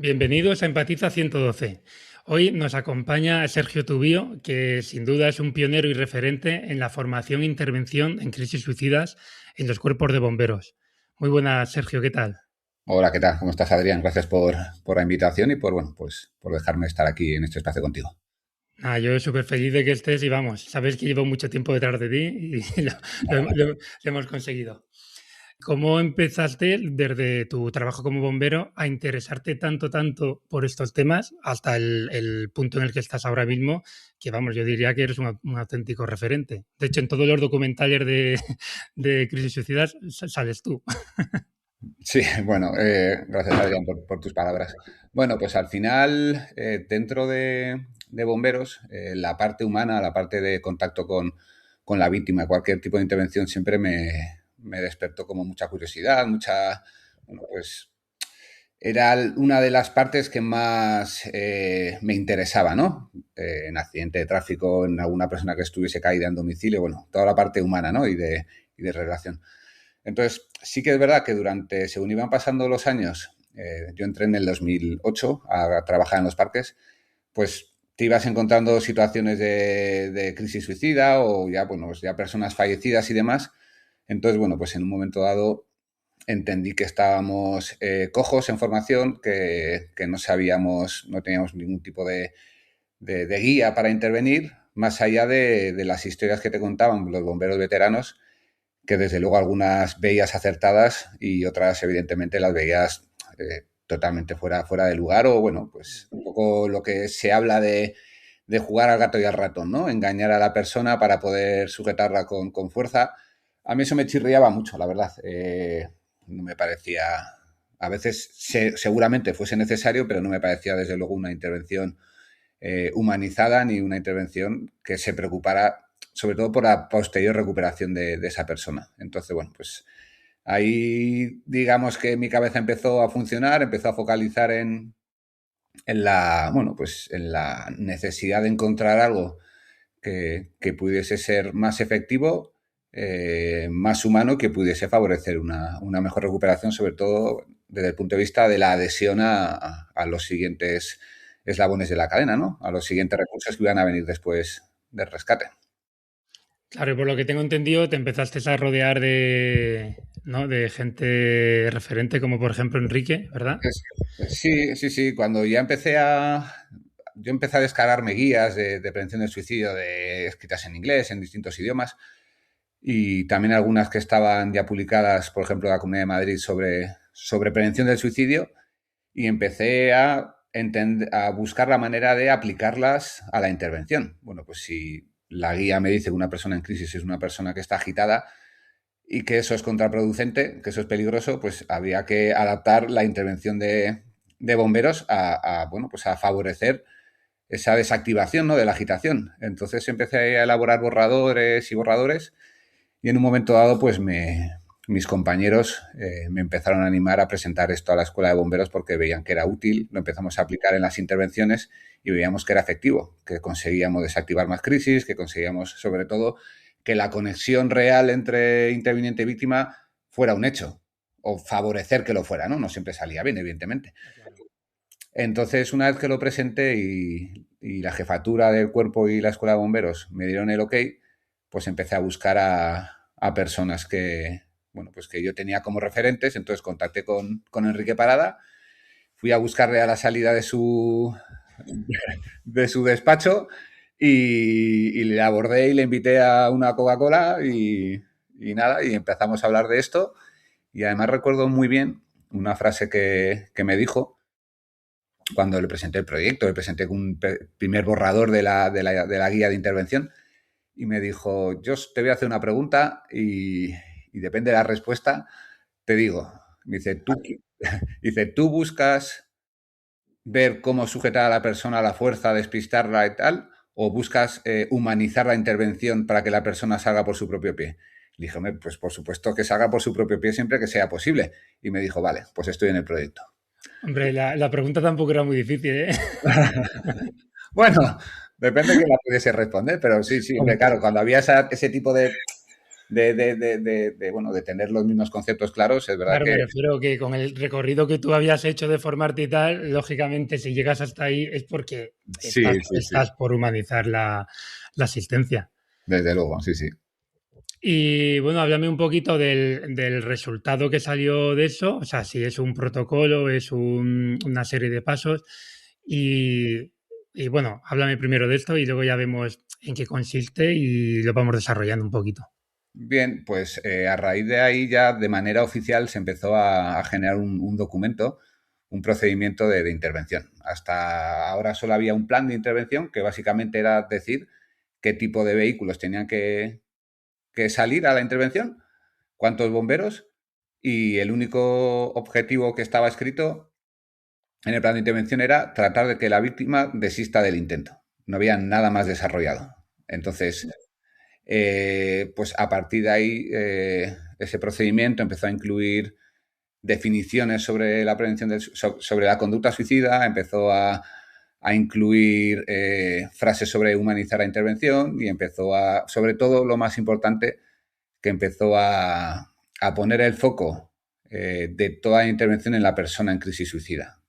Bienvenidos a Empatiza 112. Hoy nos acompaña Sergio Tubío, que sin duda es un pionero y referente en la formación e intervención en crisis suicidas en los cuerpos de bomberos. Muy buenas, Sergio, ¿qué tal? Hola, ¿qué tal? ¿Cómo estás, Adrián? Gracias por la invitación y por dejarme estar aquí en este espacio contigo. Yo súper feliz de que estés y vamos, sabes que llevo mucho tiempo detrás de ti y lo hemos conseguido. ¿Cómo empezaste desde tu trabajo como bombero a interesarte tanto por estos temas hasta el punto en el que estás ahora mismo? Que vamos, yo diría que eres un auténtico referente. De hecho, en todos los documentales de crisis suicidas sales tú. Sí, bueno, gracias, Adrián, por tus palabras. Bueno, pues al final, dentro de bomberos, la parte humana, la parte de contacto con la víctima, cualquier tipo de intervención siempre me despertó como mucha curiosidad, bueno, pues era una de las partes que más me interesaba, ¿no? En accidente de tráfico, en alguna persona que estuviese caída en domicilio, bueno, toda la parte humana, ¿no? Y de relación. Entonces, sí que es verdad que según iban pasando los años, yo entré en el 2008 a trabajar en los parques, pues te ibas encontrando situaciones de crisis suicida o ya, bueno, pues ya personas fallecidas y demás. Entonces, bueno, pues en un momento dado entendí que estábamos cojos en formación, que no sabíamos, no teníamos ningún tipo de guía para intervenir, más allá de las historias que te contaban los bomberos veteranos, que desde luego algunas veías acertadas y otras evidentemente las veías totalmente fuera de lugar o bueno, pues un poco lo que se habla de jugar al gato y al ratón, ¿no? Engañar a la persona para poder sujetarla con fuerza. A mí eso me chirriaba mucho, la verdad. No me parecía, a veces seguramente fuese necesario, pero no me parecía desde luego una intervención humanizada ni una intervención que se preocupara sobre todo por la posterior recuperación de esa persona. Entonces, bueno, pues ahí digamos que mi cabeza empezó a funcionar, empezó a focalizar bueno, pues en la necesidad de encontrar algo que pudiese ser más efectivo, más humano, que pudiese favorecer una mejor recuperación, sobre todo desde el punto de vista de la adhesión a los siguientes eslabones de la cadena, ¿no? A los siguientes recursos que iban a venir después del rescate. Claro, y por lo que tengo entendido, te empezaste a rodear ¿no? de gente referente, como por ejemplo Enrique, ¿verdad? Sí, sí, sí. Yo empecé a descargarme guías de prevención del suicidio escritas en inglés, en distintos idiomas, y también algunas que estaban ya publicadas, por ejemplo, de la Comunidad de Madrid sobre prevención del suicidio, y empecé a buscar la manera de aplicarlas a la intervención. Bueno, pues si la guía me dice que una persona en crisis es una persona que está agitada, y que eso es contraproducente, que eso es peligroso, pues habría que adaptar la intervención de bomberos bueno, pues a favorecer esa desactivación, ¿no? De la agitación. Entonces empecé a elaborar borradores y borradores y en un momento dado pues mis compañeros me empezaron a animar a presentar esto a la escuela de bomberos porque veían que era útil, lo empezamos a aplicar en las intervenciones y veíamos que era efectivo, que conseguíamos desactivar más crisis, que conseguíamos sobre todo que la conexión real entre interviniente y víctima fuera un hecho o favorecer que lo fuera, ¿no? No siempre salía bien, evidentemente. Entonces, una vez que lo presenté y la jefatura del cuerpo y la escuela de bomberos me dieron el ok, pues empecé a buscar a personas bueno, pues que yo tenía como referentes. Entonces contacté con Enrique Parada, fui a buscarle a la salida de su despacho y le abordé y le invité a una Coca-Cola y nada, y empezamos a hablar de esto. Y además recuerdo muy bien una frase que me dijo cuando le presenté el proyecto, le presenté un primer borrador de la guía de intervención y me dijo, yo te voy a hacer una pregunta y depende de la respuesta, te digo. Me dice, ¿tú buscas ver cómo sujetar a la persona a la fuerza, despistarla y tal? ¿O buscas humanizar la intervención para que la persona salga por su propio pie? Le dije, pues por supuesto que salga por su propio pie siempre que sea posible. Y me dijo, vale, pues estoy en el proyecto. Hombre, la pregunta tampoco era muy difícil, ¿eh? Bueno, depende de quién la pudiese responder, pero sí, sí, hombre, claro, cuando había ese tipo bueno, de tener los mismos conceptos claros, es verdad Claro, que me refiero que con el recorrido que tú habías hecho de formarte y tal, lógicamente, si llegas hasta ahí es porque sí, sí, sí, estás por humanizar la asistencia. desde luego, sí, sí. Y bueno, háblame un poquito del resultado que salió de eso, o sea, si es un protocolo, es una serie de pasos. Y, y bueno, háblame primero de esto y luego ya vemos en qué consiste y lo vamos desarrollando un poquito. Bien, pues a raíz de ahí ya de manera oficial se empezó a generar un documento, un procedimiento de intervención. Hasta ahora solo había un plan de intervención que básicamente era decir qué tipo de vehículos tenían que salir a la intervención, cuántos bomberos y el único objetivo que estaba escrito en el plan de intervención era tratar de que la víctima desista del intento. No había nada más desarrollado. Entonces, pues a partir de ahí, ese procedimiento empezó a incluir definiciones sobre la prevención sobre la conducta suicida, empezó a incluir frases sobre humanizar la intervención y empezó a, sobre todo lo más importante, que empezó a poner el foco de toda la intervención en la persona en crisis suicida.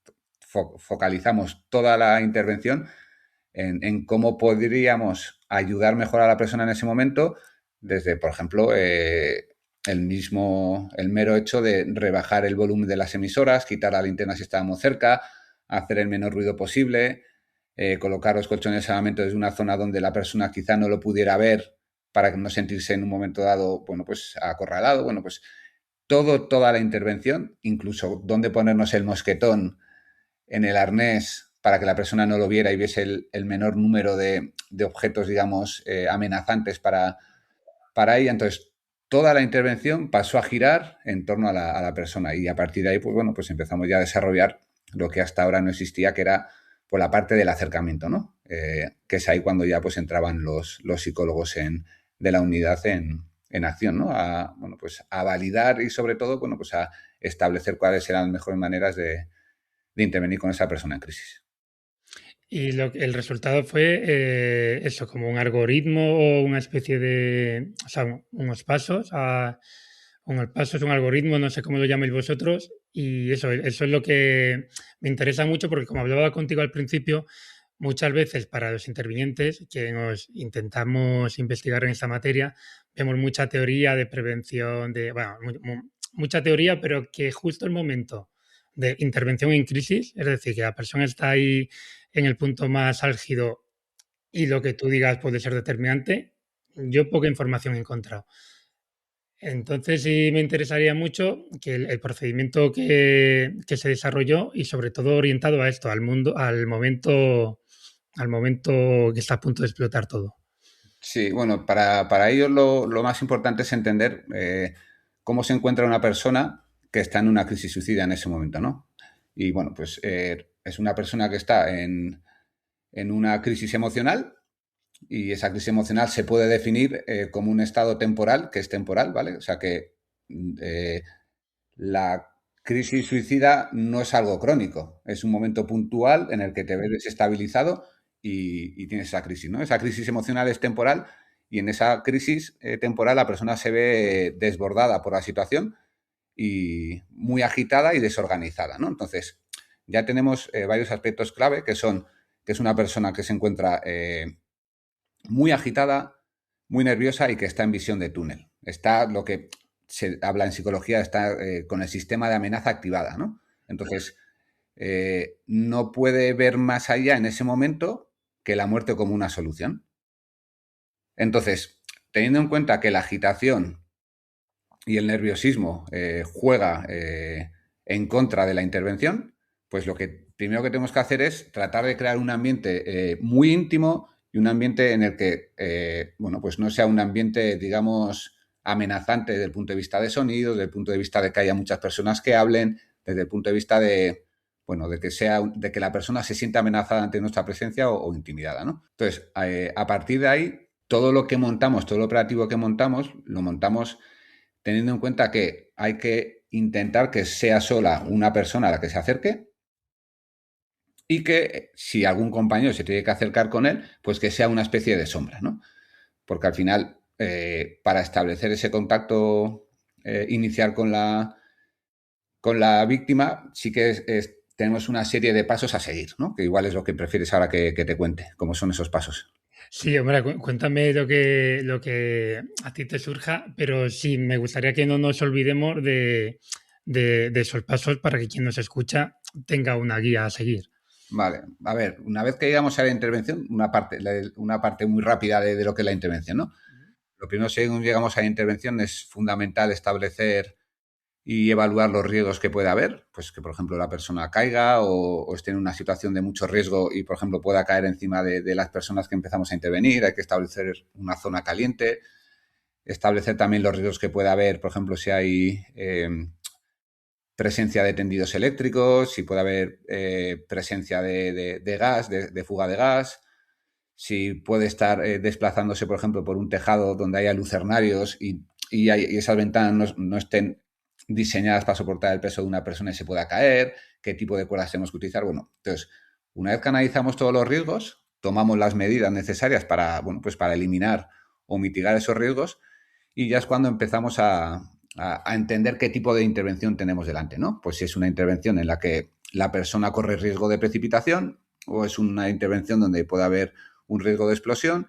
Focalizamos toda la intervención en cómo podríamos ayudar mejor a la persona en ese momento, desde, por ejemplo, el mero hecho de rebajar el volumen de las emisoras, quitar la linterna si estábamos cerca, hacer el menor ruido posible, colocar los colchones de salvamento desde una zona donde la persona quizá no lo pudiera ver para no sentirse en un momento dado, bueno, pues acorralado, bueno, pues toda la intervención, incluso dónde ponernos el mosquetón en el arnés para que la persona no lo viera y viese el menor número de objetos, digamos, amenazantes para ella. Entonces, toda la intervención pasó a girar en torno a la persona y a partir de ahí, pues bueno, pues empezamos ya a desarrollar lo que hasta ahora no existía, que era pues, la parte del acercamiento, ¿no? Que es ahí cuando ya pues entraban los psicólogos de la unidad en acción, ¿no? Bueno, pues a validar y sobre todo, bueno, pues a establecer cuáles eran las mejores maneras de intervenir con esa persona en crisis. Y el resultado fue eso, como un algoritmo o una especie de, o sea, unos pasos, unos pasos, un algoritmo, no sé cómo lo llaméis vosotros, y eso es lo que me interesa mucho porque como hablaba contigo al principio, muchas veces para los intervinientes que nos intentamos investigar en esta materia, vemos mucha teoría de prevención, bueno, mucha teoría, pero que justo el momento de intervención en crisis, es decir, que la persona está ahí en el punto más álgido y lo que tú digas puede ser determinante, yo poca información he encontrado. Entonces sí me interesaría mucho que el procedimiento que se desarrolló y sobre todo orientado a esto, al mundo, al momento que está a punto de explotar todo. Sí, bueno, para ellos lo más importante es entender cómo se encuentra una persona que está en una crisis suicida en ese momento, ¿no? Y bueno, pues es una persona que está en una crisis emocional y esa crisis emocional se puede definir como un estado temporal, que es temporal, ¿vale? O sea que la crisis suicida no es algo crónico, es un momento puntual en el que te ves desestabilizado y tienes esa crisis, ¿no? Esa crisis emocional es temporal y en esa crisis temporal la persona se ve desbordada por la situación y muy agitada y desorganizada, ¿no? Entonces, ya tenemos varios aspectos clave que es una persona que se encuentra muy agitada, muy nerviosa y que está en visión de túnel. Está lo que se habla en psicología, está con el sistema de amenaza activada, ¿no? Entonces, no puede ver más allá en ese momento que la muerte como una solución. Entonces, teniendo en cuenta que la agitación y el nerviosismo juega en contra de la intervención, pues lo que primero que tenemos que hacer es tratar de crear un ambiente muy íntimo y un ambiente en el que, bueno, pues no sea un ambiente, digamos, amenazante desde el punto de vista de sonido, desde el punto de vista de que haya muchas personas que hablen, desde el punto de vista de, bueno, de que la persona se sienta amenazada ante nuestra presencia o intimidada, ¿no? Entonces, a partir de ahí, todo lo que montamos, todo lo operativo que montamos, lo montamos teniendo en cuenta que hay que intentar que sea sola una persona a la que se acerque y que si algún compañero se tiene que acercar con él, pues que sea una especie de sombra, ¿no? Porque al final para establecer ese contacto inicial con la víctima, sí que tenemos una serie de pasos a seguir, ¿no? Que igual es lo que prefieres ahora que te cuente, cómo son esos pasos. Sí, hombre, cuéntame lo que a ti te surja, pero sí, me gustaría que no nos olvidemos de esos pasos para que quien nos escucha tenga una guía a seguir. Vale, a ver, una vez que llegamos a la intervención, una parte muy rápida de lo que es la intervención, ¿no? Lo primero, según llegamos a la intervención, es fundamental establecer y evaluar los riesgos que puede haber, pues que, por ejemplo, la persona caiga o esté en una situación de mucho riesgo y, por ejemplo, pueda caer encima de las personas que empezamos a intervenir. Hay que establecer una zona caliente, establecer también los riesgos que puede haber, por ejemplo, si hay presencia de tendidos eléctricos, si puede haber presencia de gas, de fuga de gas, si puede estar desplazándose, por ejemplo, por un tejado donde haya lucernarios y esas ventanas no estén diseñadas para soportar el peso de una persona y se pueda caer, qué tipo de cuerdas tenemos que utilizar. Bueno, entonces, una vez que analizamos todos los riesgos, tomamos las medidas necesarias para, bueno, pues para eliminar o mitigar esos riesgos y ya es cuando empezamos a entender qué tipo de intervención tenemos delante, ¿no? Pues si es una intervención en la que la persona corre riesgo de precipitación o es una intervención donde puede haber un riesgo de explosión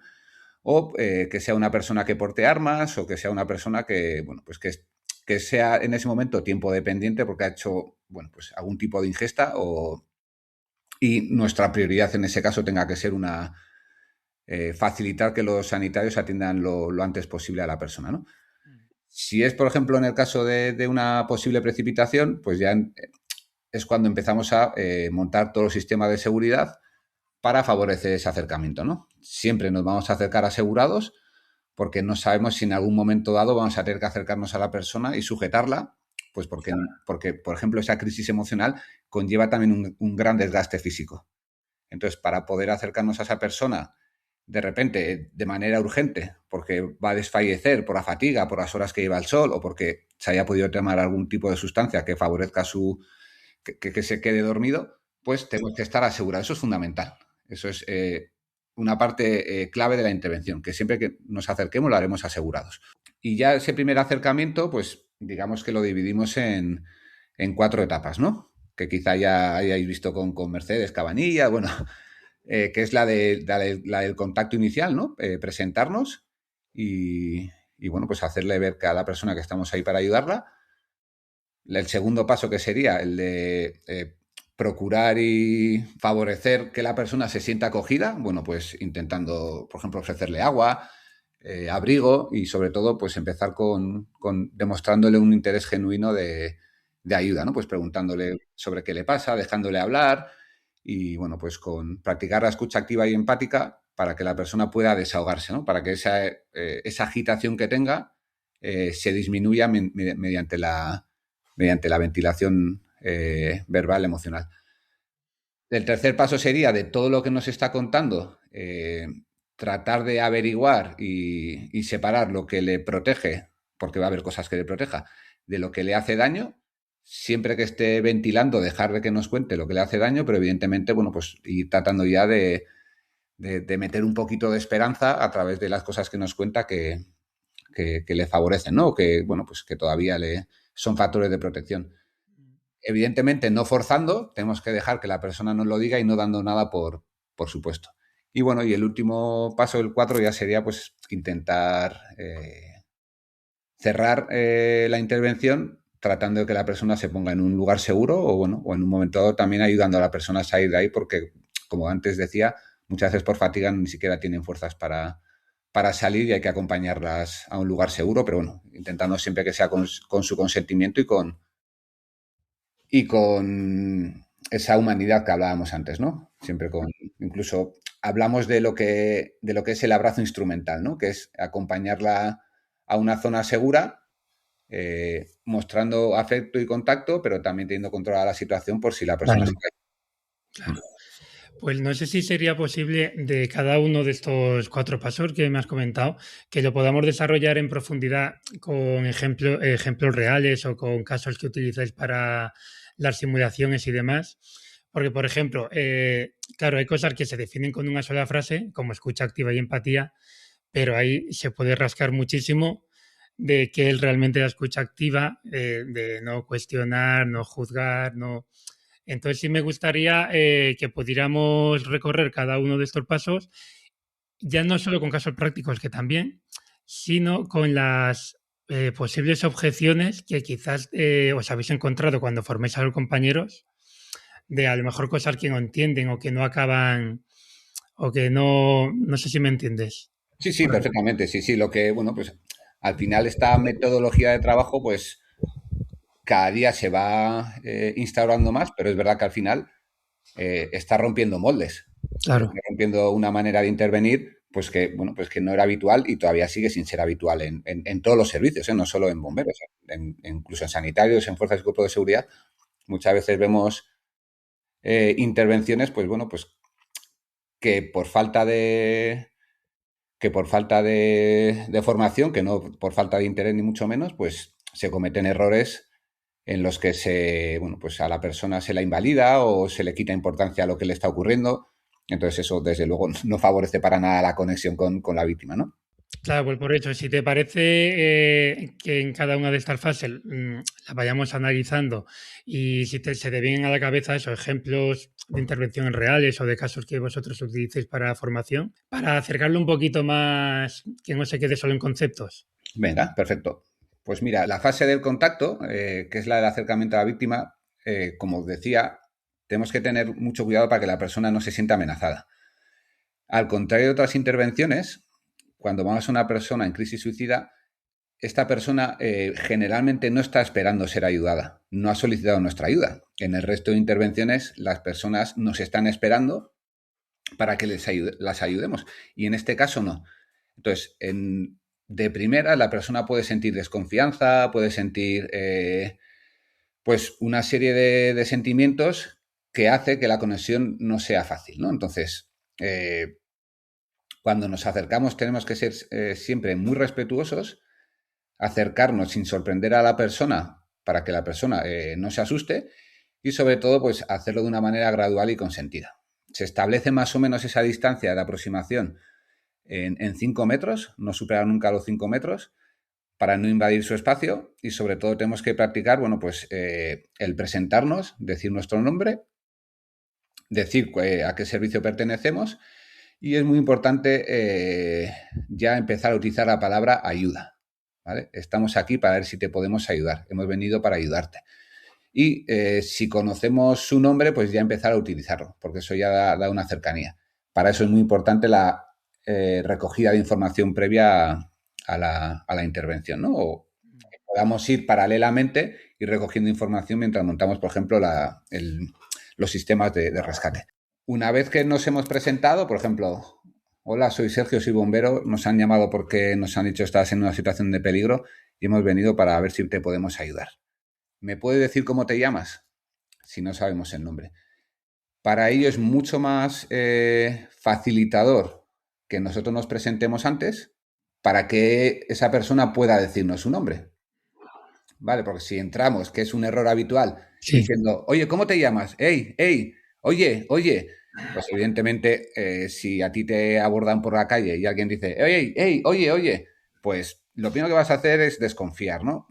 o que sea una persona que porte armas o que sea una persona que, bueno, pues que sea en ese momento tiempo dependiente porque ha hecho, bueno, pues algún tipo de ingesta y nuestra prioridad en ese caso tenga que ser facilitar que los sanitarios atiendan lo antes posible a la persona, ¿no? Si es, por ejemplo, en el caso de una posible precipitación, pues ya es cuando empezamos a montar todo el sistema de seguridad para favorecer ese acercamiento, ¿no? Siempre nos vamos a acercar asegurados porque no sabemos si en algún momento dado vamos a tener que acercarnos a la persona y sujetarla, pues porque por ejemplo, esa crisis emocional conlleva también un gran desgaste físico. Entonces, para poder acercarnos a esa persona de repente, de manera urgente, porque va a desfallecer por la fatiga, por las horas que lleva el sol o porque se haya podido tomar algún tipo de sustancia que favorezca que se quede dormido, pues tenemos que estar asegurados. Eso es fundamental. Eso es una parte clave de la intervención, que siempre que nos acerquemos lo haremos asegurados. Y ya ese primer acercamiento, pues digamos que lo dividimos en 4 etapas, ¿no? Que quizá ya hayáis visto con Mercedes Cabanilla, bueno, que es la del contacto inicial, ¿no? Presentarnos y, bueno, pues hacerle ver a la persona que estamos ahí para ayudarla. El segundo paso que sería el de procurar y favorecer que la persona se sienta acogida, bueno, pues intentando, por ejemplo, ofrecerle agua, abrigo y sobre todo, pues empezar con demostrándole un interés genuino de ayuda, ¿no? Pues preguntándole sobre qué le pasa, dejándole hablar y, bueno, pues con practicar la escucha activa y empática para que la persona pueda desahogarse, ¿no? Para que esa agitación que tenga se disminuya mediante la ventilación verbal emocional. El tercer paso sería de todo lo que nos está contando, tratar de averiguar y separar lo que le protege, porque va a haber cosas que le proteja, de lo que le hace daño, siempre que esté ventilando, dejar de que nos cuente lo que le hace daño, pero evidentemente, bueno, pues ir tratando ya de meter un poquito de esperanza a través de las cosas que nos cuenta que le favorecen, ¿no? Que, bueno, pues que todavía son factores de protección. Evidentemente, no forzando, tenemos que dejar que la persona nos lo diga y no dando nada por supuesto. Y bueno, y el último paso, el 4, ya sería pues intentar cerrar la intervención tratando de que la persona se ponga en un lugar seguro o, bueno, o en un momento dado también ayudando a la persona a salir de ahí porque, como antes decía, muchas veces por fatiga ni siquiera tienen fuerzas para salir y hay que acompañarlas a un lugar seguro, pero bueno, intentando siempre que sea con su consentimiento y con esa humanidad que hablábamos antes, ¿no? Siempre incluso hablamos de lo que es el abrazo instrumental, ¿no? Que es acompañarla a una zona segura, mostrando afecto y contacto, pero también teniendo controlada la situación por si la persona se cae. Claro. Pues no sé si sería posible de cada uno de estos 4 pasos que me has comentado, que lo podamos desarrollar en profundidad con ejemplos reales o con casos que utilicéis para las simulaciones y demás. Porque, por ejemplo, claro, hay cosas que se definen con una sola frase, como escucha activa y empatía, pero ahí se puede rascar muchísimo de que él realmente la escucha activa, de no cuestionar, no juzgar, no... Entonces sí me gustaría que pudiéramos recorrer cada uno de estos pasos, ya no solo con casos prácticos, que también, sino con las posibles objeciones que quizás os habéis encontrado cuando forméis a los compañeros, de a lo mejor cosas que no entienden o que no acaban, o que no, no sé si me entiendes. Sí, sí, perfectamente. Sí, sí. Lo que, bueno, pues al final esta metodología de trabajo, pues cada día se va instaurando más, pero es verdad que al final está rompiendo moldes, está Claro. rompiendo una manera de intervenir, pues que, bueno, pues que no era habitual y todavía sigue sin ser habitual en todos los servicios, no solo en bomberos, incluso en sanitarios, en fuerzas y cuerpos de seguridad. Muchas veces vemos intervenciones, pues bueno, pues que por falta de de formación, que no por falta de interés ni mucho menos, pues se cometen errores en los que bueno, pues a la persona se la invalida o se le quita importancia a lo que le está ocurriendo. Entonces eso, desde luego, no favorece para nada la conexión con la víctima, ¿no? Claro, pues por eso, si te parece que en cada una de estas fases la vayamos analizando y si se te vienen a la cabeza esos ejemplos de intervenciones reales o de casos que vosotros utilicéis para formación, para acercarlo un poquito más, que no se quede solo en conceptos. Venga, perfecto. Pues mira, la fase del contacto, que es la del acercamiento a la víctima, como decía, tenemos que tener mucho cuidado para que la persona no se sienta amenazada. Al contrario de otras intervenciones, cuando vamos a una persona en crisis suicida, esta persona generalmente no está esperando ser ayudada, no ha solicitado nuestra ayuda. En el resto de intervenciones, las personas nos están esperando para que las ayudemos. Y en este caso no. Entonces, de primera, la persona puede sentir desconfianza, puede sentir pues una serie de sentimientos que hace que la conexión no sea fácil, ¿no? Entonces, cuando nos acercamos tenemos que ser siempre muy respetuosos, acercarnos sin sorprender a la persona para que la persona no se asuste y sobre todo pues hacerlo de una manera gradual y consentida. Se establece más o menos esa distancia de aproximación en 5 metros, no superar nunca los 5 metros para no invadir su espacio y sobre todo tenemos que practicar, bueno, pues el presentarnos, decir nuestro nombre, decir a qué servicio pertenecemos y es muy importante ya empezar a utilizar la palabra ayuda. ¿Vale? Estamos aquí para ver si te podemos ayudar. Hemos venido para ayudarte. Y si conocemos su nombre, pues ya empezar a utilizarlo, porque eso ya da una cercanía. Para eso es muy importante la recogida de información previa a la intervención, ¿no? O que podamos ir paralelamente y recogiendo información mientras montamos, por ejemplo, los sistemas de rescate. Una vez que nos hemos presentado, por ejemplo, hola, soy Sergio, soy bombero, nos han llamado porque nos han dicho que estás en una situación de peligro y hemos venido para ver si te podemos ayudar. ¿Me puedes decir cómo te llamas? Si no sabemos el nombre. Para ello es mucho más facilitador que nosotros nos presentemos antes para que esa persona pueda decirnos su nombre. ¿Vale? Porque si entramos, que es un error habitual, Sí. diciendo, oye, ¿cómo te llamas? Hey, hey, oye, oye. Pues evidentemente, si a ti te abordan por la calle y alguien dice, hey, hey, oye, oye, pues lo primero que vas a hacer es desconfiar, ¿no?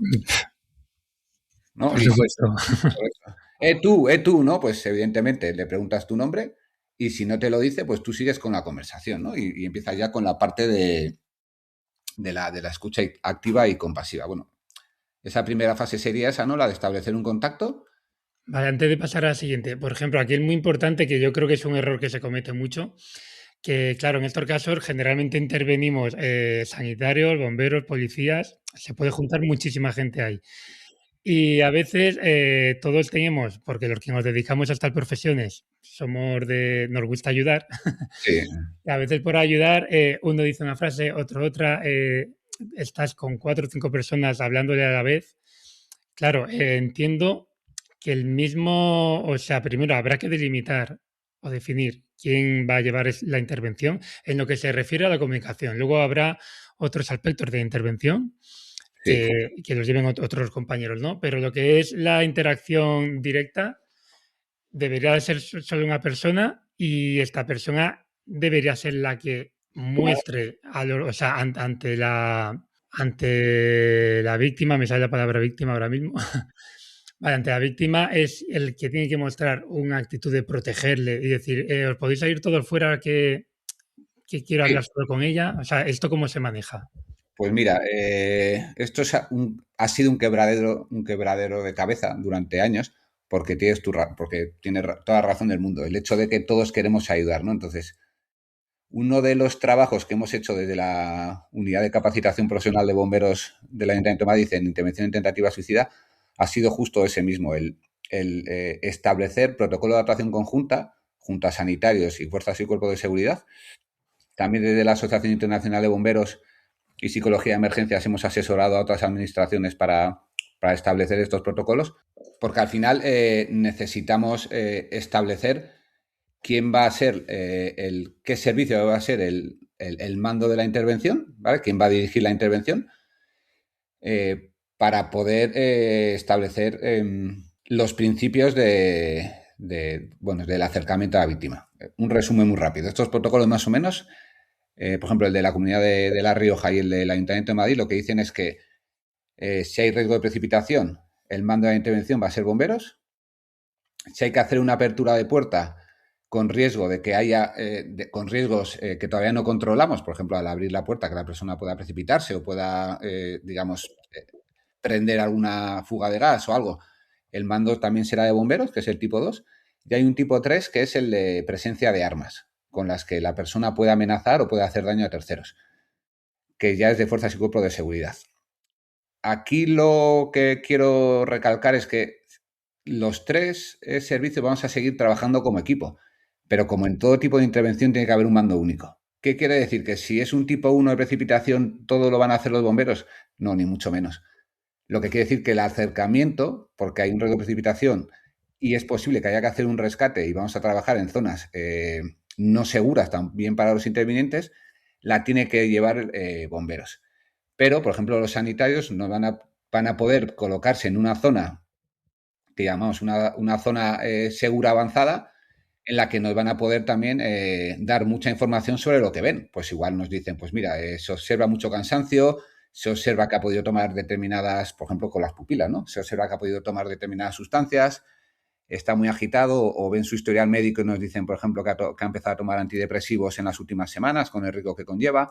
¿No? Por Y si, supuesto. tú, ¿no? Pues evidentemente le preguntas tu nombre y si no te lo dice, pues tú sigues con la conversación, ¿no? Y empiezas ya con la parte de la escucha activa y compasiva. Bueno, esa primera fase sería esa, ¿no? La de establecer un contacto. Vale, antes de pasar a la siguiente, por ejemplo, aquí es muy importante, que yo creo que es un error que se comete mucho, que claro, en estos casos generalmente intervenimos sanitarios, bomberos, policías, se puede juntar muchísima gente ahí. Y a veces todos tenemos, porque los que nos dedicamos a estas profesiones nos gusta ayudar, Sí, y a veces por ayudar uno dice una frase, otro otra, estás con 4 o 5 personas hablándole a la vez. Claro, entiendo que el mismo, o sea, primero habrá que delimitar o definir quién va a llevar la intervención en lo que se refiere a la comunicación. Luego habrá otros aspectos de intervención sí. que los lleven otros compañeros, ¿no? Pero lo que es la interacción directa debería de ser solo una persona y esta persona debería ser la que muestre, o sea, ante la víctima, me sale la palabra víctima ahora mismo. Vale, ante la víctima es el que tiene que mostrar una actitud de protegerle y decir, os podéis salir todos fuera que quiero Sí. hablar solo con ella. O sea, ¿esto cómo se maneja? Pues mira, esto ha sido un quebradero de cabeza durante años, porque porque tienes toda la razón del mundo. El hecho de que todos queremos ayudar, ¿no? Entonces, uno de los trabajos que hemos hecho desde la Unidad de Capacitación Profesional de Bomberos del Ayuntamiento de Madrid en intervención en tentativa suicida ha sido justo ese mismo, el establecer protocolo de actuación conjunta junto a sanitarios y fuerzas y cuerpos de seguridad. También desde la Asociación Internacional de Bomberos y Psicología de Emergencias hemos asesorado a otras administraciones para establecer estos protocolos, porque al final necesitamos establecer quién va a ser qué servicio va a ser el mando de la intervención, ¿vale? Quién va a dirigir la intervención, para poder establecer los principios bueno, del acercamiento a la víctima. Un resumen muy rápido. Estos protocolos más o menos, por ejemplo, el de la Comunidad de La Rioja y el del Ayuntamiento de Madrid, lo que dicen es que si hay riesgo de precipitación, el mando de la intervención va a ser bomberos. Si hay que hacer una apertura de puerta con riesgo de que haya, con riesgos que todavía no controlamos, por ejemplo, al abrir la puerta, que la persona pueda precipitarse o pueda, digamos, prender alguna fuga de gas o algo, el mando también será de bomberos, que es el tipo 2, y hay un tipo 3, que es el de presencia de armas, con las que la persona puede amenazar o puede hacer daño a terceros, que ya es de fuerzas y cuerpos de seguridad. Aquí lo que quiero recalcar es que los tres servicios vamos a seguir trabajando como equipo, pero como en todo tipo de intervención tiene que haber un mando único. ¿Qué quiere decir? ¿Que si es un tipo 1 de precipitación todo lo van a hacer los bomberos? No, ni mucho menos. Lo que quiere decir que el acercamiento, porque hay un riesgo de precipitación y es posible que haya que hacer un rescate y vamos a trabajar en zonas no seguras también para los intervinientes, la tiene que llevar bomberos. Pero, por ejemplo, los sanitarios no van a poder colocarse en una zona que llamamos una zona segura avanzada, en la que nos van a poder también dar mucha información sobre lo que ven. Pues igual nos dicen, pues mira, se observa mucho cansancio, se observa que ha podido tomar determinadas, por ejemplo, con las pupilas, ¿no? Se observa que ha podido tomar determinadas sustancias, está muy agitado, o ven su historial médico y nos dicen, por ejemplo, que ha empezado a tomar antidepresivos en las últimas semanas con el riesgo que conlleva.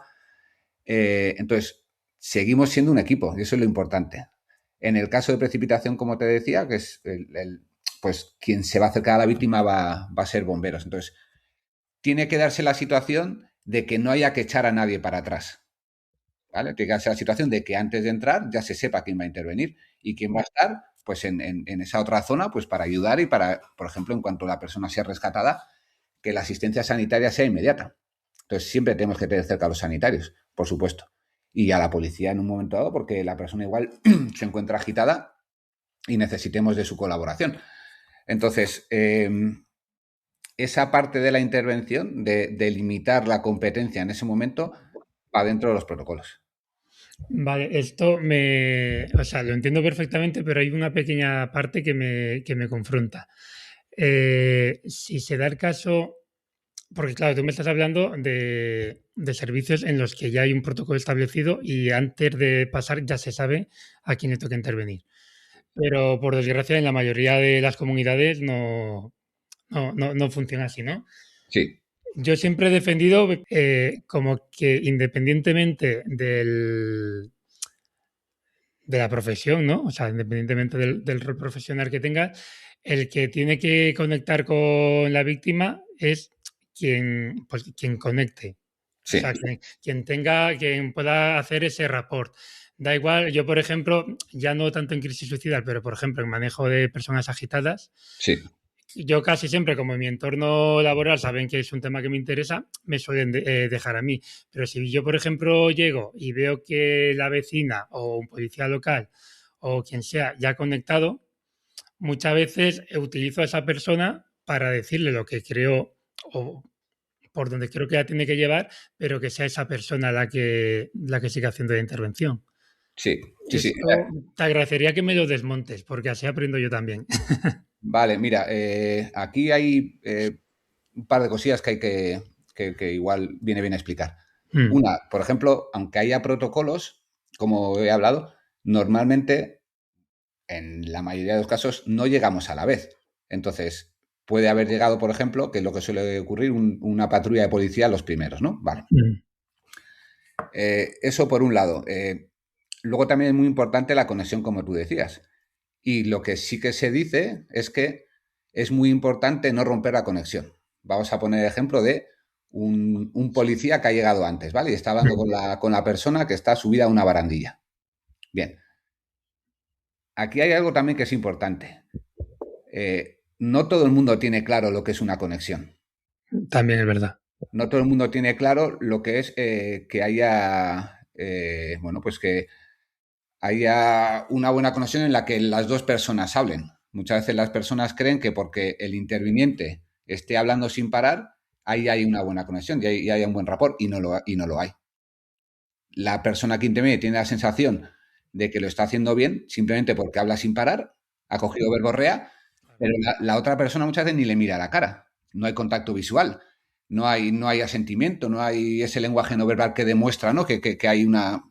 Entonces, seguimos siendo un equipo y eso es lo importante. En el caso de precipitación, como te decía, que es pues quien se va a acercar a la víctima va a ser bomberos. Entonces, tiene que darse la situación de que no haya que echar a nadie para atrás. ¿Vale? Tiene que darse la situación de que antes de entrar ya se sepa quién va a intervenir y quién va a estar pues en esa otra zona pues para ayudar y para, por ejemplo, en cuanto la persona sea rescatada, que la asistencia sanitaria sea inmediata. Entonces, siempre tenemos que tener cerca a los sanitarios, por supuesto. Y a la policía en un momento dado, porque la persona igual se encuentra agitada y necesitemos de su colaboración. Entonces, esa parte de la intervención, de limitar la competencia en ese momento, va dentro de los protocolos. Vale, o sea, lo entiendo perfectamente, pero hay una pequeña parte que me confronta. Si se da el caso, porque claro, tú me estás hablando de servicios en los que ya hay un protocolo establecido y antes de pasar ya se sabe a quién le toca intervenir. Pero por desgracia en la mayoría de las comunidades no funciona así, ¿no? Sí, Yo siempre he defendido como que independientemente de la profesión, ¿no? O sea, independientemente del rol profesional que tenga, el que tiene que conectar con la víctima es quien conecte. O sí, sea, quien pueda hacer ese rapport. Da igual, yo por ejemplo, ya no tanto en crisis suicidal, pero por ejemplo en manejo de personas agitadas, sí, yo casi siempre, como en mi entorno laboral saben que es un tema que me interesa, me suelen dejar a mí. Pero si yo, por ejemplo, llego y veo que la vecina o un policía local o quien sea ya ha conectado, muchas veces utilizo a esa persona para decirle lo que creo o por donde creo que la tiene que llevar, pero que sea esa persona la que siga haciendo la intervención. sí, sí, sí. Esto te agradecería que me lo desmontes, porque así aprendo yo también. Vale, mira, aquí hay un par de cosillas que hay que igual viene bien explicar. Mm, Una, por ejemplo, aunque haya protocolos, como he hablado, normalmente, en la mayoría de los casos, no llegamos a la vez. Entonces, puede haber llegado, por ejemplo, que es lo que suele ocurrir, una patrulla de policía los primeros, ¿no? Vale. mm. Eso por un lado. Luego también es muy importante la conexión, como tú decías. Y lo que sí que se dice es que es muy importante no romper la conexión. Vamos a poner el ejemplo de un policía que ha llegado antes, ¿vale? Y está hablando Mm. con la persona que está subida a una barandilla. Bien, aquí hay algo también que es importante. No todo el mundo tiene claro lo que es una conexión. También es verdad. No todo el mundo tiene claro lo que es que haya, bueno, pues que haya una buena conexión en la que las dos personas hablen. Muchas veces las personas creen que porque el interviniente esté hablando sin parar, ahí hay una buena conexión y hay un buen rapport y no lo hay. La persona que interviene tiene la sensación de que lo está haciendo bien simplemente porque habla sin parar, ha cogido verborrea, pero la otra persona muchas veces ni le mira a la cara. No hay contacto visual, no hay asentimiento, no hay ese lenguaje no verbal que demuestra, ¿no? que hay una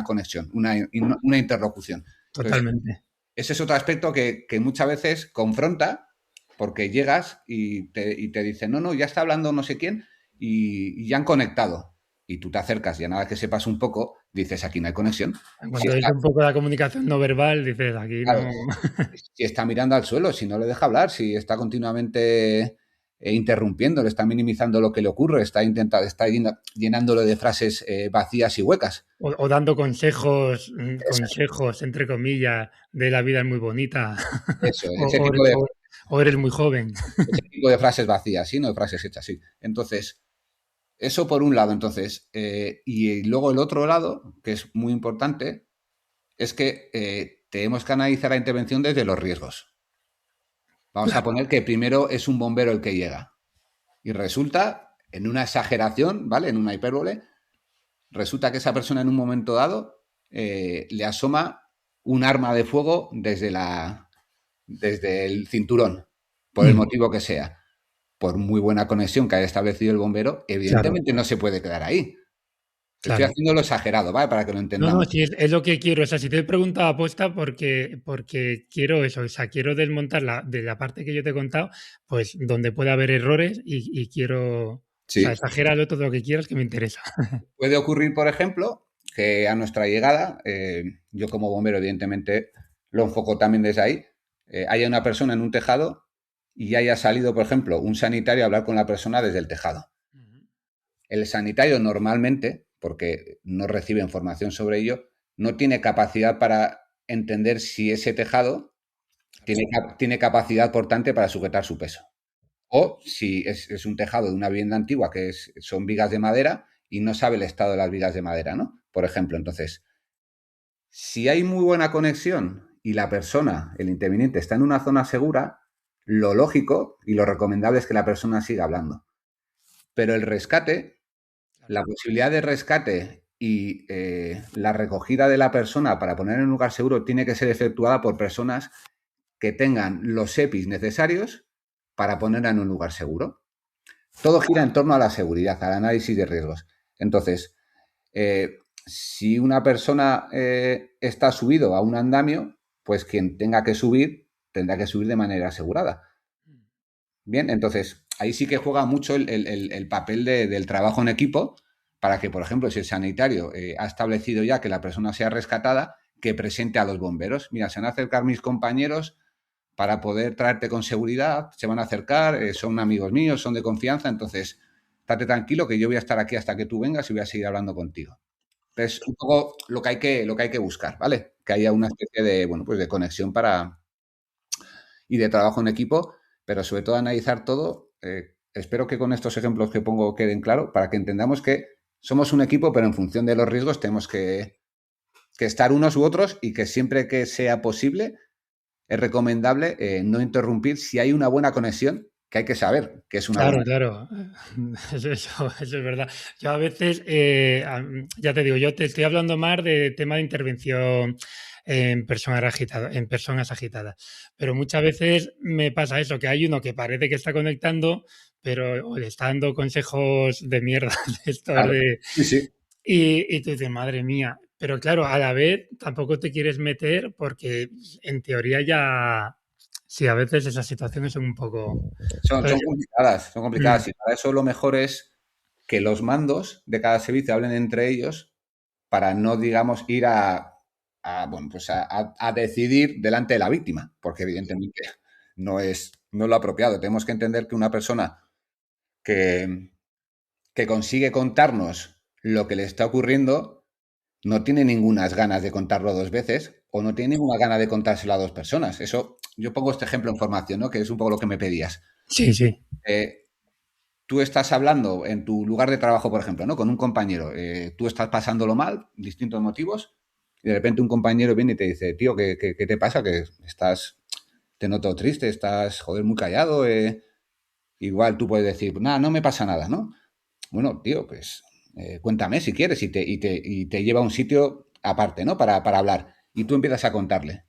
conexión, una interlocución. Entonces, Totalmente. ese es otro aspecto que muchas veces confronta porque llegas y te dicen, no, no, ya está hablando no sé quién y ya han conectado. Y tú te acercas y a nada que sepas un poco, dices, aquí no hay conexión. Si Cuando es está, un poco la comunicación no verbal, dices, aquí claro, no. si está mirando al suelo, si no le deja hablar, si está continuamente interrumpiendo, le está minimizando lo que le ocurre, está llenándolo de frases vacías y huecas. O dando consejos, Eso, consejos, entre comillas, de la vida es muy bonita. eso, O, o eres, o eres muy joven. ese tipo de frases vacías, ¿sí? No de frases hechas, sí. Entonces, eso por un lado, entonces. Y luego el otro lado, que es muy importante, es que tenemos que analizar la intervención desde los riesgos. Vamos a Claro. poner que primero es un bombero el que llega. Y resulta, en una exageración, ¿vale? En una hipérbole, resulta que esa persona en un momento dado le asoma un arma de fuego desde el cinturón, por el Mm, motivo que sea. Por muy buena conexión que haya establecido el bombero, claro, evidentemente no se puede quedar ahí. Estoy claro. haciendo lo exagerado, ¿vale? Para que lo No, no, entendamos. sí, es lo que quiero. O sea, si te he preguntado aposta porque quiero eso, o sea, quiero desmontar de la parte que yo te he contado, pues donde puede haber errores y quiero, o sea, Sí. exagéralo todo lo que quieras que me interesa. Puede ocurrir, por ejemplo, que a nuestra llegada, yo como bombero, evidentemente, lo enfoco también desde ahí, haya una persona en un tejado y haya salido, por ejemplo, un sanitario a hablar con la persona desde el tejado. El sanitario normalmente, porque no recibe información sobre ello, no tiene capacidad para entender si ese tejado tiene capacidad portante para sujetar su peso. O si es un tejado de una vivienda antigua son vigas de madera y no sabe el estado de las vigas de madera, ¿no? Por ejemplo, entonces, si hay muy buena conexión y la persona, el interviniente, está en una zona segura, lo lógico y lo recomendable es que la persona siga hablando. Pero el rescate, la posibilidad de rescate y la recogida de la persona para poner en un lugar seguro tiene que ser efectuada por personas que tengan los EPIs necesarios para ponerla en un lugar seguro. Todo gira en torno a la seguridad, al análisis de riesgos. Entonces, si una persona está subido a un andamio, pues quien tenga que subir tendrá que subir de manera asegurada. Bien, entonces ahí sí que juega mucho el papel del trabajo en equipo para que, por ejemplo, si el sanitario ha establecido ya que la persona sea rescatada, que presente a los bomberos. Mira, se van a acercar mis compañeros para poder traerte con seguridad, se van a acercar, son amigos míos, son de confianza, entonces estate tranquilo que yo voy a estar aquí hasta que tú vengas y voy a seguir hablando contigo. Es un poco lo que hay que buscar, ¿vale? Que haya una especie de, bueno, pues de conexión y de trabajo en equipo, pero sobre todo analizar todo. Espero que con estos ejemplos que pongo queden claro para que entendamos que somos un equipo, pero en función de los riesgos tenemos que estar unos u otros y que siempre que sea posible es recomendable no interrumpir si hay una buena conexión, que hay que saber que es una Claro, buena. claro. Eso es verdad. Yo a veces, ya te digo, yo te estoy hablando más de tema de intervención en personas agitadas. Pero muchas veces me pasa eso, que hay uno que parece que está conectando, pero o le está dando consejos de mierda de estos Claro, sí, sí. Y tú dices, madre mía. Pero claro, a la vez tampoco te quieres meter porque en teoría ya, sí, a veces esas situaciones son un poco... Son Entonces, complicadas, son complicadas. mm, Y para eso lo mejor es que los mandos de cada servicio hablen entre ellos para no, digamos, ir bueno, pues a decidir delante de la víctima, porque evidentemente no es lo apropiado. Tenemos que entender que una persona que, que consigue contarnos lo que le está ocurriendo no tiene ninguna ganas de contarlo dos veces o no tiene ninguna gana de contárselo a dos personas. Eso, yo pongo este ejemplo en formación, ¿no? Que es un poco lo que me pedías. sí, sí, Eh, Tú estás hablando en tu lugar de trabajo, por ejemplo, ¿no? Con un compañero. Tú estás pasándolo mal, distintos motivos, y de repente un compañero viene y te dice, tío, ¿qué te pasa? Que te noto triste, estás, joder, muy callado. Igual tú puedes decir, nada, no me pasa nada, ¿no? Bueno, tío, pues cuéntame si quieres y te lleva a un sitio aparte, ¿no? Para hablar. Y tú empiezas a contarle.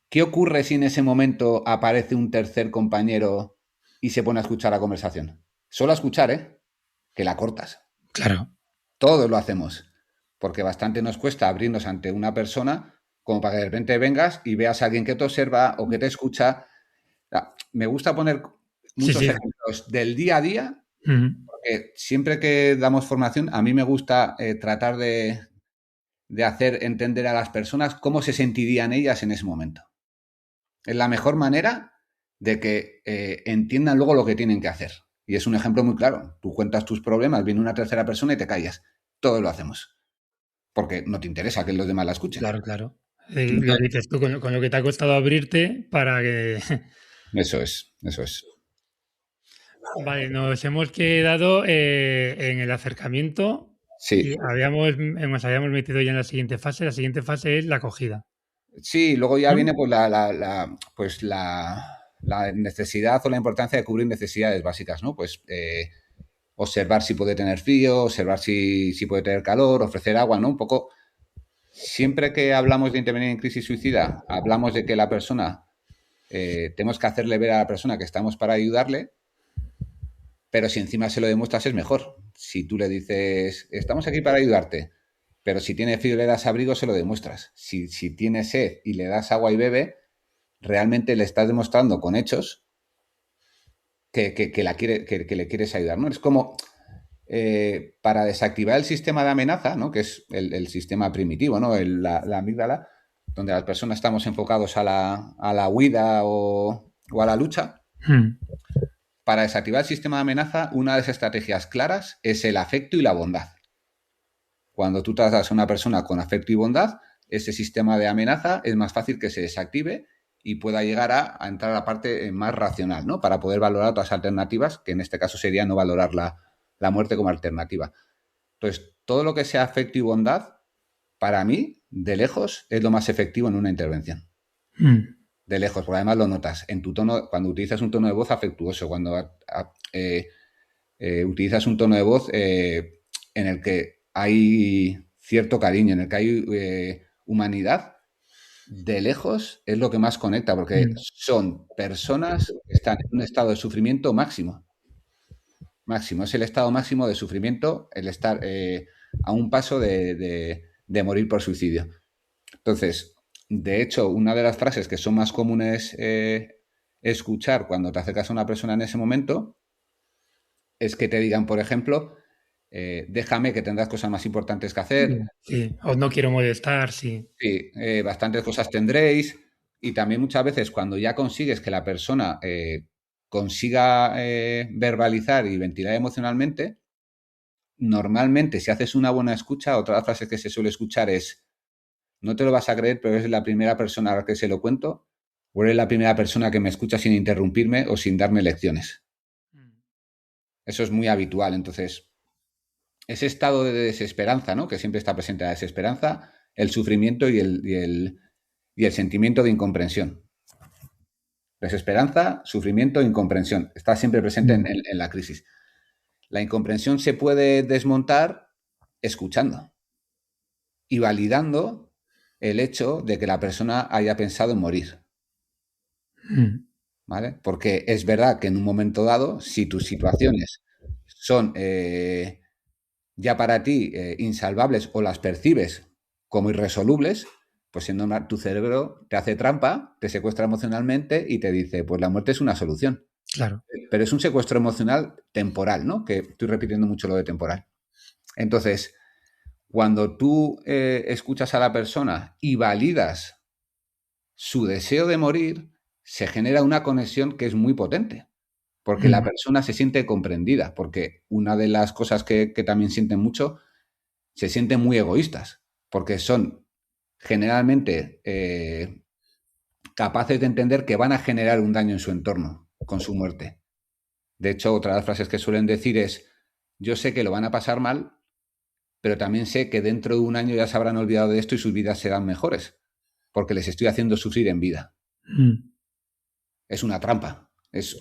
¿Qué ocurre si en ese momento aparece un tercer compañero y se pone a escuchar la conversación? Solo a escuchar, ¿eh? Que la cortas. claro. Todos lo hacemos. Porque bastante nos cuesta abrirnos ante una persona como para que de repente vengas y veas a alguien que te observa o que te escucha. Me gusta poner Sí, muchos sí. ejemplos del día a día, Mm. porque siempre que damos formación, a mí me gusta tratar de hacer entender a las personas cómo se sentirían ellas en ese momento. Es la mejor manera de que entiendan luego lo que tienen que hacer. Y es un ejemplo muy claro. Tú cuentas tus problemas, viene una tercera persona y te callas. Todos lo hacemos. Porque no te interesa que los demás la escuchen. Claro, claro. Lo Entonces, que dices tú, con lo que te ha costado abrirte para que... eso es, eso es. Vale, nos hemos quedado en el acercamiento y Sí, nos habíamos metido ya en la siguiente fase. La siguiente fase es la acogida. sí, luego ya ¿No? viene pues pues la necesidad o la importancia de cubrir necesidades básicas, ¿no? Pues observar si puede tener frío, observar si puede tener calor, ofrecer agua, ¿no? Un poco, siempre que hablamos de intervenir en crisis suicida, hablamos de que la persona, tenemos que hacerle ver a la persona que estamos para ayudarle, pero si encima se lo demuestras es mejor. Si tú le dices, estamos aquí para ayudarte, pero si tiene frío y le das abrigo, se lo demuestras. Si tiene sed y le das agua y bebe, realmente le estás demostrando con hechos que le quieres ayudar, ¿no? Es como para desactivar el sistema de amenaza, ¿no? Que es el sistema primitivo, ¿no? La amígdala, donde las personas estamos enfocados a la huida o a la lucha. Mm. Para desactivar el sistema de amenaza, una de las estrategias claras es el afecto y la bondad. Cuando tú tratas a una persona con afecto y bondad, ese sistema de amenaza es más fácil que se desactive y pueda llegar a entrar a la parte más racional, ¿no? Para poder valorar otras alternativas, que en este caso sería no valorar la muerte como alternativa. Entonces, todo lo que sea afecto y bondad, para mí, de lejos, es lo más efectivo en una intervención. Mm. De lejos, porque además lo notas en tu tono, cuando utilizas un tono de voz afectuoso, cuando utilizas un tono de voz en el que hay cierto cariño, en el que hay humanidad, de lejos es lo que más conecta, porque Mm. son personas que están en un estado de sufrimiento máximo. Máximo, es el estado máximo de sufrimiento, el estar a un paso de morir por suicidio. Entonces, de hecho, una de las frases que son más comunes escuchar cuando te acercas a una persona en ese momento es que te digan, por ejemplo, déjame que tendrás cosas más importantes que hacer, Sí, o no quiero molestar, sí. sí, bastantes cosas tendréis, y también muchas veces cuando ya consigues que la persona consiga verbalizar y ventilar emocionalmente, normalmente si haces una buena escucha, otra de las frases que se suele escuchar es, no te lo vas a creer, pero eres la primera persona a la que se lo cuento, o eres la primera persona que me escucha sin interrumpirme o sin darme lecciones. Eso es muy habitual, entonces ese estado de desesperanza, ¿no? Que siempre está presente la desesperanza, el sufrimiento y el sentimiento de incomprensión. Desesperanza, sufrimiento, incomprensión. Está siempre presente Mm. en la crisis. La incomprensión se puede desmontar escuchando y validando el hecho de que la persona haya pensado en morir. Mm. ¿Vale? Porque es verdad que en un momento dado, si tus situaciones son ya para ti insalvables o las percibes como irresolubles, pues siendo tu cerebro te hace trampa, te secuestra emocionalmente y te dice, pues la muerte es una solución. Claro. Pero es un secuestro emocional temporal, ¿no? Que estoy repitiendo mucho lo de temporal. Entonces, cuando tú escuchas a la persona y validas su deseo de morir, se genera una conexión que es muy potente, porque la persona se siente comprendida, porque una de las cosas que también sienten mucho, se sienten muy egoístas, porque son generalmente capaces de entender que van a generar un daño en su entorno con su muerte. De hecho, otra de las frases que suelen decir es, yo sé que lo van a pasar mal, pero también sé que dentro de un año ya se habrán olvidado de esto y sus vidas serán mejores, porque les estoy haciendo sufrir en vida. Es una trampa. Es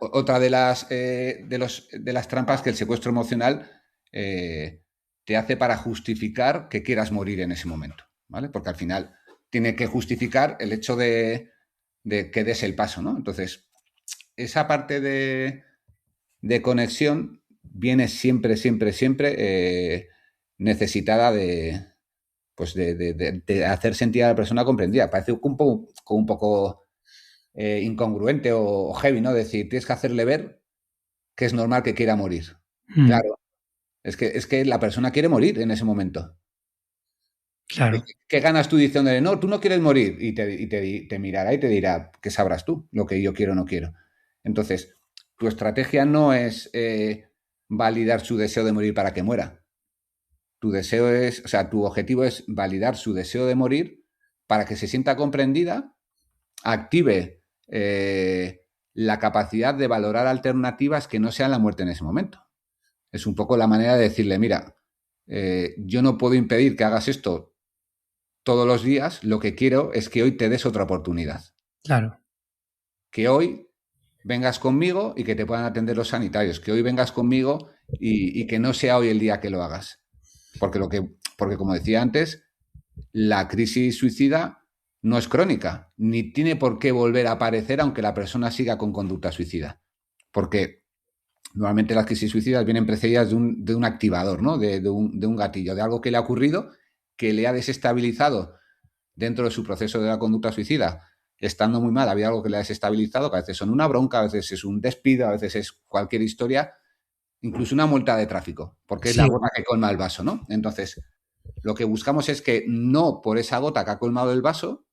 otra de las trampas que el secuestro emocional te hace para justificar que quieras morir en ese momento, ¿vale? Porque al final tiene que justificar el hecho de que des el paso, ¿no? Entonces, esa parte de conexión viene siempre, siempre, siempre necesitada pues de hacer sentir a la persona comprendida. Parece un poco incongruente o heavy, ¿no? Decir, tienes que hacerle ver que es normal que quiera morir. Claro, es que la persona quiere morir en ese momento. Claro. ¿Qué ganas tú diciéndole, no, tú no quieres morir? Y te mirará y te dirá, ¿qué sabrás tú? Lo que yo quiero o no quiero. Entonces, tu estrategia no es validar su deseo de morir para que muera. Tu deseo es, o sea, tu objetivo es validar su deseo de morir para que se sienta comprendida, active la capacidad de valorar alternativas que no sean la muerte en ese momento. Es un poco la manera de decirle, mira, yo no puedo impedir que hagas esto todos los días, lo que quiero es que hoy te des otra oportunidad. Claro. Que hoy vengas conmigo y que te puedan atender los sanitarios, que hoy vengas conmigo y que no sea hoy el día que lo hagas. Porque como decía antes, la crisis suicida no es crónica, ni tiene por qué volver a aparecer aunque la persona siga con conducta suicida. Porque normalmente las crisis suicidas vienen precedidas de un activador, ¿no? De un gatillo, de algo que le ha ocurrido, que le ha desestabilizado dentro de su proceso de la conducta suicida, estando muy mal, había algo que le ha desestabilizado, que a veces son una bronca, a veces es un despido, a veces es cualquier historia, incluso una multa de tráfico, porque es la Sí, gota que colma el vaso, ¿no? Entonces, lo que buscamos es que no por esa gota que ha colmado el vaso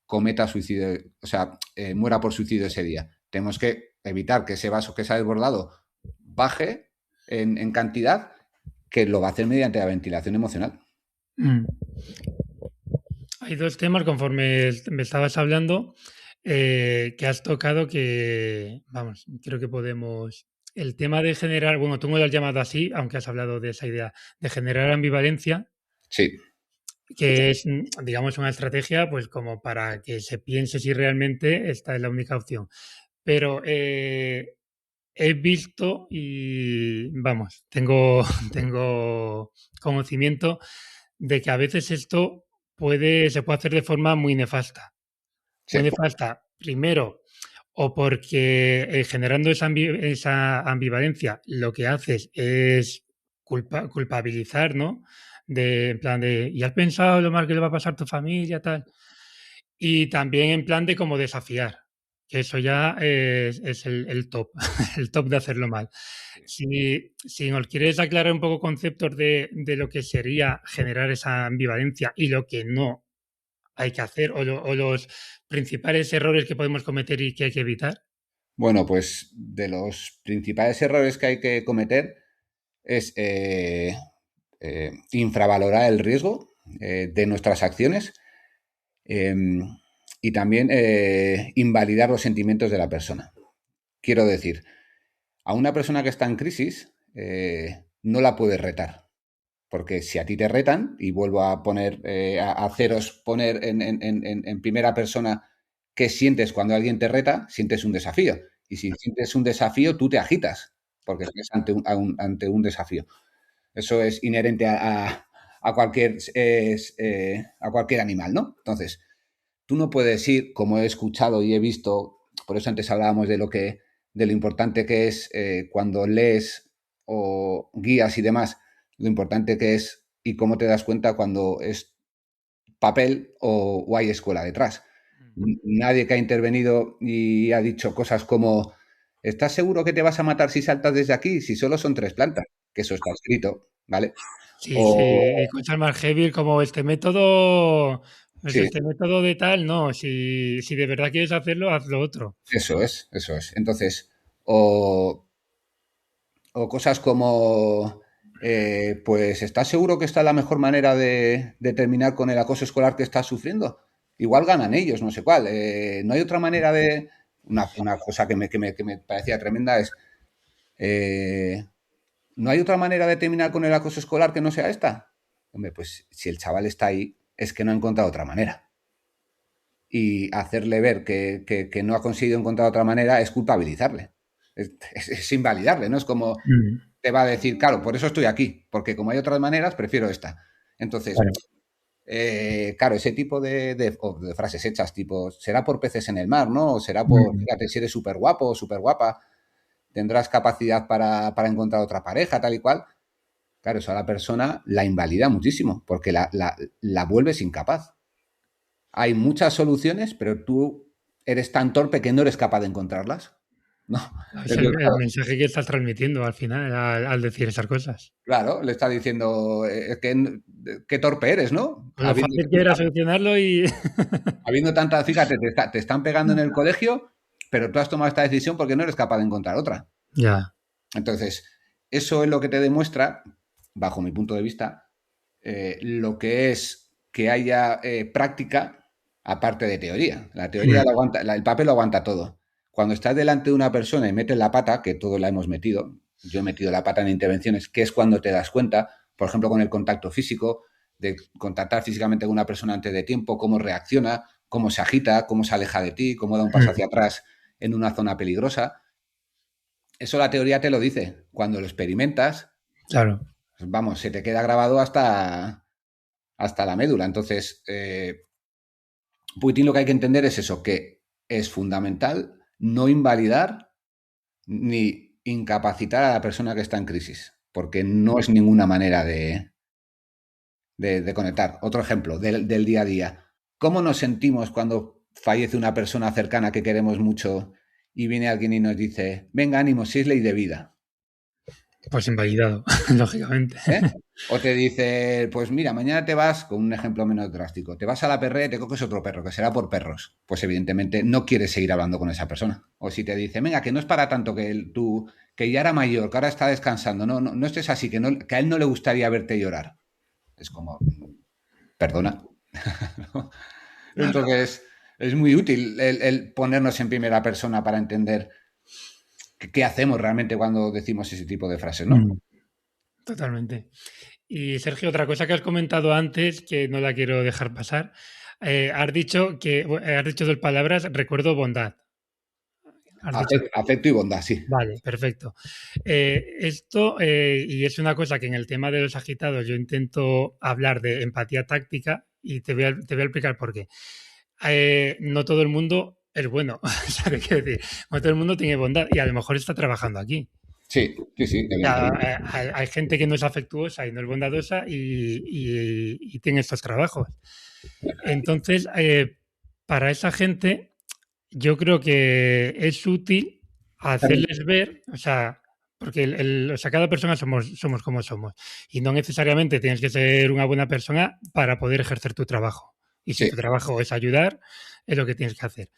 cometa suicidio, o sea, muera por suicidio ese día. Tenemos que evitar que ese vaso que se ha desbordado baje en cantidad, que lo va a hacer mediante la ventilación emocional. Hay dos temas conforme me estabas hablando que has tocado que, vamos, creo que podemos... El tema de generar, bueno, tú me lo has llamado así, aunque has hablado de esa idea, de generar ambivalencia, Sí. que es, digamos, una estrategia, pues como para que se piense si realmente esta es la única opción. Pero he visto y, vamos, tengo, tengo conocimiento de que a veces esto se puede hacer de forma muy nefasta. Muy Sí. nefasta, primero, o porque generando esa ambivalencia lo que haces es culpabilizar, ¿no? En plan de, ¿y has pensado lo mal que le va a pasar a tu familia, tal? Y también en plan de como desafiar, que eso ya es el top, el top de hacerlo mal. Si nos quieres aclarar un poco conceptos de lo que sería generar esa ambivalencia y lo que no hay que hacer o los principales errores que podemos cometer y que hay que evitar. Bueno, pues de los principales errores que hay que cometer es infravalorar el riesgo de nuestras acciones eh, y también invalidar los sentimientos de la persona. Quiero decir, a una persona que está en crisis no la puedes retar. Porque si a ti te retan, y vuelvo a poner, a haceros poner en primera persona qué sientes cuando alguien te reta, sientes un desafío. Y si sientes un desafío, tú te agitas, porque estás ante un desafío. Eso es inherente a cualquier animal, ¿no? Entonces, tú no puedes ir, como he escuchado y he visto, por eso antes hablábamos de lo importante que es cuando lees o guías y demás, lo importante que es y cómo te das cuenta cuando es papel o hay escuela detrás. Nadie que ha intervenido y ha dicho cosas como, ¿estás seguro que te vas a matar si saltas desde aquí? Si solo son 3 plantas, que eso está escrito, ¿vale? Sí, sí, y O cosas más heavy como este método, pues sí, este método de tal, no, si de verdad quieres hacerlo, haz lo otro. eso es, eso es. Entonces, o o cosas como, pues, ¿estás seguro que esta es la mejor manera de terminar con el acoso escolar que estás sufriendo? Igual ganan ellos, no sé cuál. No hay otra manera de... Una cosa que me parecía tremenda es, eh, ¿no hay otra manera de terminar con el acoso escolar que no sea esta? Hombre, pues si el chaval está ahí, es que no ha encontrado otra manera. Y hacerle ver que no ha conseguido encontrar otra manera es culpabilizarle. Es invalidarle, ¿no? Es como, te va a decir, claro, por eso estoy aquí, porque como hay otras maneras, prefiero esta. Entonces, Claro. claro, ese tipo de frases hechas, tipo, será por peces en el mar, ¿no? O será por, Mm. fíjate, si eres súper guapo o súper guapa, tendrás capacidad para encontrar otra pareja, tal y cual. Claro, eso a la persona la invalida muchísimo, porque la vuelves incapaz. Hay muchas soluciones, pero tú eres tan torpe que no eres capaz de encontrarlas. No. Es Entonces, el mensaje que estás transmitiendo al final, al decir esas cosas. claro, le está diciendo, qué torpe eres, ¿no? Lo fácil que era solucionarlo y... Habiendo tanta, fíjate, te están pegando en el colegio, pero tú has tomado esta decisión porque no eres capaz de encontrar otra. Ya. Entonces, eso es lo que te demuestra, bajo mi punto de vista, lo que es que haya práctica aparte de teoría. La teoría Mm. el papel lo aguanta todo. Cuando estás delante de una persona y metes la pata, que todos la hemos metido, yo he metido la pata en intervenciones, que es cuando te das cuenta, por ejemplo, con el contacto físico, de contactar físicamente con una persona antes de tiempo, cómo reacciona, cómo se agita, cómo se aleja de ti, cómo da un paso Mm. hacia atrás en una zona peligrosa. Eso la teoría te lo dice. Cuando lo experimentas, Claro. pues vamos, se te queda grabado hasta la médula. Entonces, Putin lo que hay que entender es eso, que es fundamental no invalidar ni incapacitar a la persona que está en crisis, porque no es ninguna manera de conectar. Otro ejemplo del día a día. ¿Cómo nos sentimos cuando fallece una persona cercana que queremos mucho y viene alguien y nos dice, venga, ánimo, si es ley de vida? Pues invalidado, lógicamente. ¿Eh? O te dice, pues mira, mañana te vas, con un ejemplo menos drástico, te vas a la perrera y te coges otro perro, que será por perros. Pues evidentemente no quieres seguir hablando con esa persona. O si te dice, venga, que no es para tanto, que ya era mayor, que ahora está descansando, no estés así, que a él no le gustaría verte llorar. Es como, perdona. Claro. Entonces, es muy útil el ponernos en primera persona para entender qué hacemos realmente cuando decimos ese tipo de frases, ¿no? Mm. Totalmente. Y Sergio, otra cosa que has comentado antes, que no la quiero dejar pasar, has dicho dos palabras, recuerdo bondad. Has dicho, Afecto y bondad, sí. vale, perfecto. Y es una cosa que en el tema de los agitados yo intento hablar de empatía táctica y te voy a explicar por qué. No todo el mundo es bueno, ¿sabes qué decir? No todo el mundo tiene bondad y a lo mejor está trabajando aquí. Sí, sí, sí, Ya, evidentemente. hay gente que no es afectuosa y no es bondadosa y tiene estos trabajos. Entonces, para esa gente, yo creo que es útil hacerles ver, o sea, porque o sea, cada persona somos como somos y no necesariamente tienes que ser una buena persona para poder ejercer tu trabajo. Y si Sí, tu trabajo es ayudar, es lo que tienes que hacer.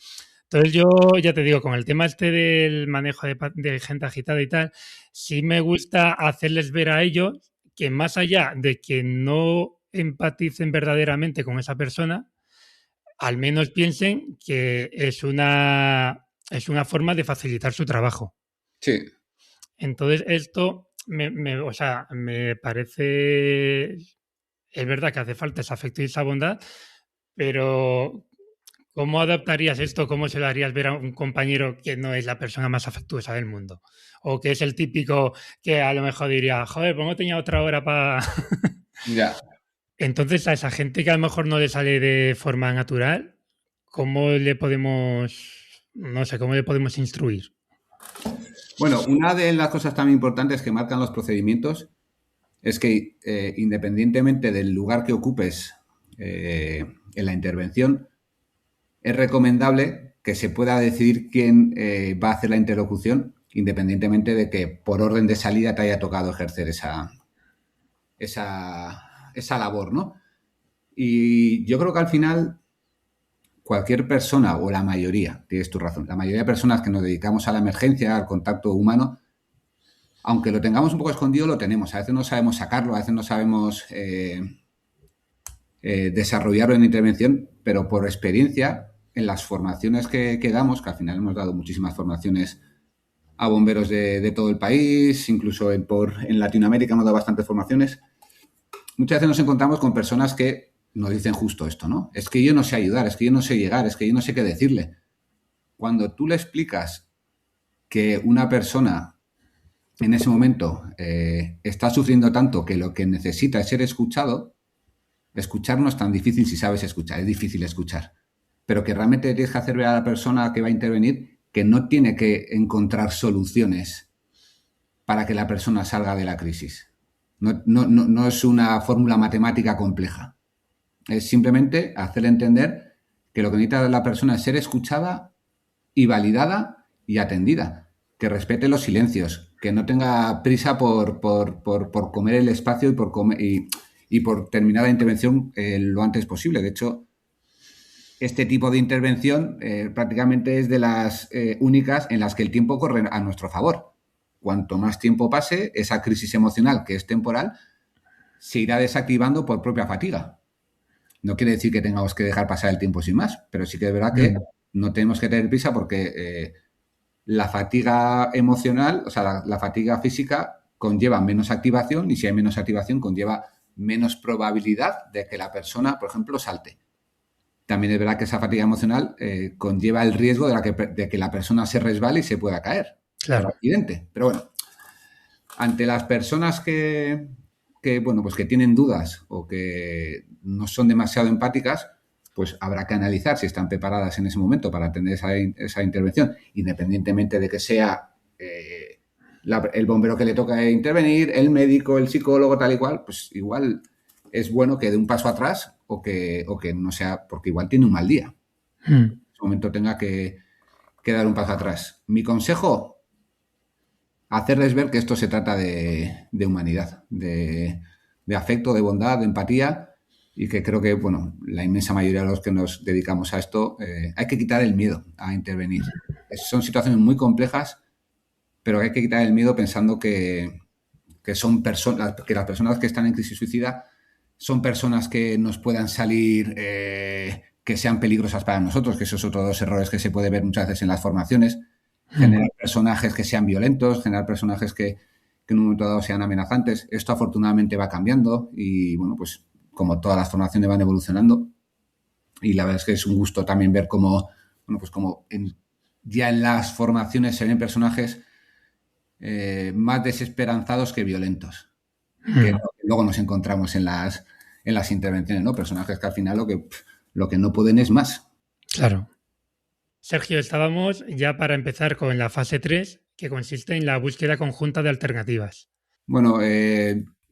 Entonces yo ya te digo, con el tema este del manejo de gente agitada y tal, sí me gusta hacerles ver a ellos que más allá de que no empaticen verdaderamente con esa persona, al menos piensen que es una forma de facilitar su trabajo. sí. Entonces esto o sea, me parece, es verdad que hace falta ese afecto y esa bondad, pero ¿cómo adaptarías esto? ¿Cómo se lo harías ver a un compañero que no es la persona más afectuosa del mundo? O que es el típico que a lo mejor diría, joder, pues no tenía otra hora para... Ya. Entonces, a esa gente que a lo mejor no le sale de forma natural, ¿cómo le podemos, no sé, cómo le podemos instruir? Bueno, una de las cosas también importantes que marcan los procedimientos es que independientemente del lugar que ocupes en la intervención, es recomendable que se pueda decidir quién va a hacer la interlocución, independientemente de que por orden de salida te haya tocado ejercer esa labor, ¿no? Y yo creo que al final cualquier persona, o la mayoría, tienes tu razón, la mayoría de personas que nos dedicamos a la emergencia, al contacto humano, aunque lo tengamos un poco escondido, lo tenemos. A veces no sabemos sacarlo, a veces no sabemos desarrollarlo en intervención, pero por experiencia, en las formaciones que damos, que al final hemos dado muchísimas formaciones a bomberos de todo el país, incluso en Latinoamérica hemos dado bastantes formaciones, muchas veces nos encontramos con personas que nos dicen justo esto, ¿no? Es que yo no sé ayudar, es que yo no sé llegar, es que yo no sé qué decirle. Cuando tú le explicas que una persona en ese momento está sufriendo tanto que lo que necesita es ser escuchado, escuchar no es tan difícil si sabes escuchar, es difícil escuchar, pero que realmente tienes que hacer ver a la persona que va a intervenir que no tiene que encontrar soluciones para que la persona salga de la crisis. No es una fórmula matemática compleja. Es simplemente hacerle entender que lo que necesita la persona es ser escuchada y validada y atendida. Que respete los silencios, que no tenga prisa por comer el espacio y por terminar la intervención lo antes posible. De hecho, este tipo de intervención prácticamente es de las únicas en las que el tiempo corre a nuestro favor. Cuanto más tiempo pase, esa crisis emocional, que es temporal, se irá desactivando por propia fatiga. No quiere decir que tengamos que dejar pasar el tiempo sin más, pero sí que es verdad que no tenemos que tener prisa porque la fatiga emocional, o sea, la fatiga física conlleva menos activación y si hay menos activación conlleva menos probabilidad de que la persona, por ejemplo, salte. También es verdad que esa fatiga emocional conlleva el riesgo de que la persona se resbale y se pueda caer por Claro. accidente. Pero bueno, ante las personas bueno, pues que tienen dudas o que no son demasiado empáticas, pues habrá que analizar si están preparadas en ese momento para atender esa intervención, independientemente de que sea el bombero que le toca intervenir, el médico, el psicólogo, tal y cual, pues igual es bueno que dé un paso atrás o que no sea, porque igual tiene un mal día. En ese momento tenga que dar un paso atrás. Mi consejo, hacerles ver que esto se trata de humanidad, de afecto, de bondad, de empatía y que creo que, bueno, la inmensa mayoría de los que nos dedicamos a esto, hay que quitar el miedo a intervenir. Son situaciones muy complejas, pero hay que quitar el miedo pensando que son personas, que las personas que están en crisis suicida son personas que nos puedan salir, que sean peligrosas para nosotros, que esos son otros dos errores que se puede ver muchas veces en las formaciones. Generar personajes que sean violentos, generar personajes que en un momento dado sean amenazantes. Esto afortunadamente va cambiando y, bueno, pues como todas las formaciones van evolucionando. Y la verdad es que es un gusto también ver cómo, bueno, pues como ya en las formaciones se ven personajes más desesperanzados que violentos. Que luego nos encontramos en las intervenciones, ¿no? Personajes que al final lo que no pueden es más. Claro. Sergio, estábamos ya para empezar con la fase 3, que consiste en la búsqueda conjunta de alternativas. Bueno,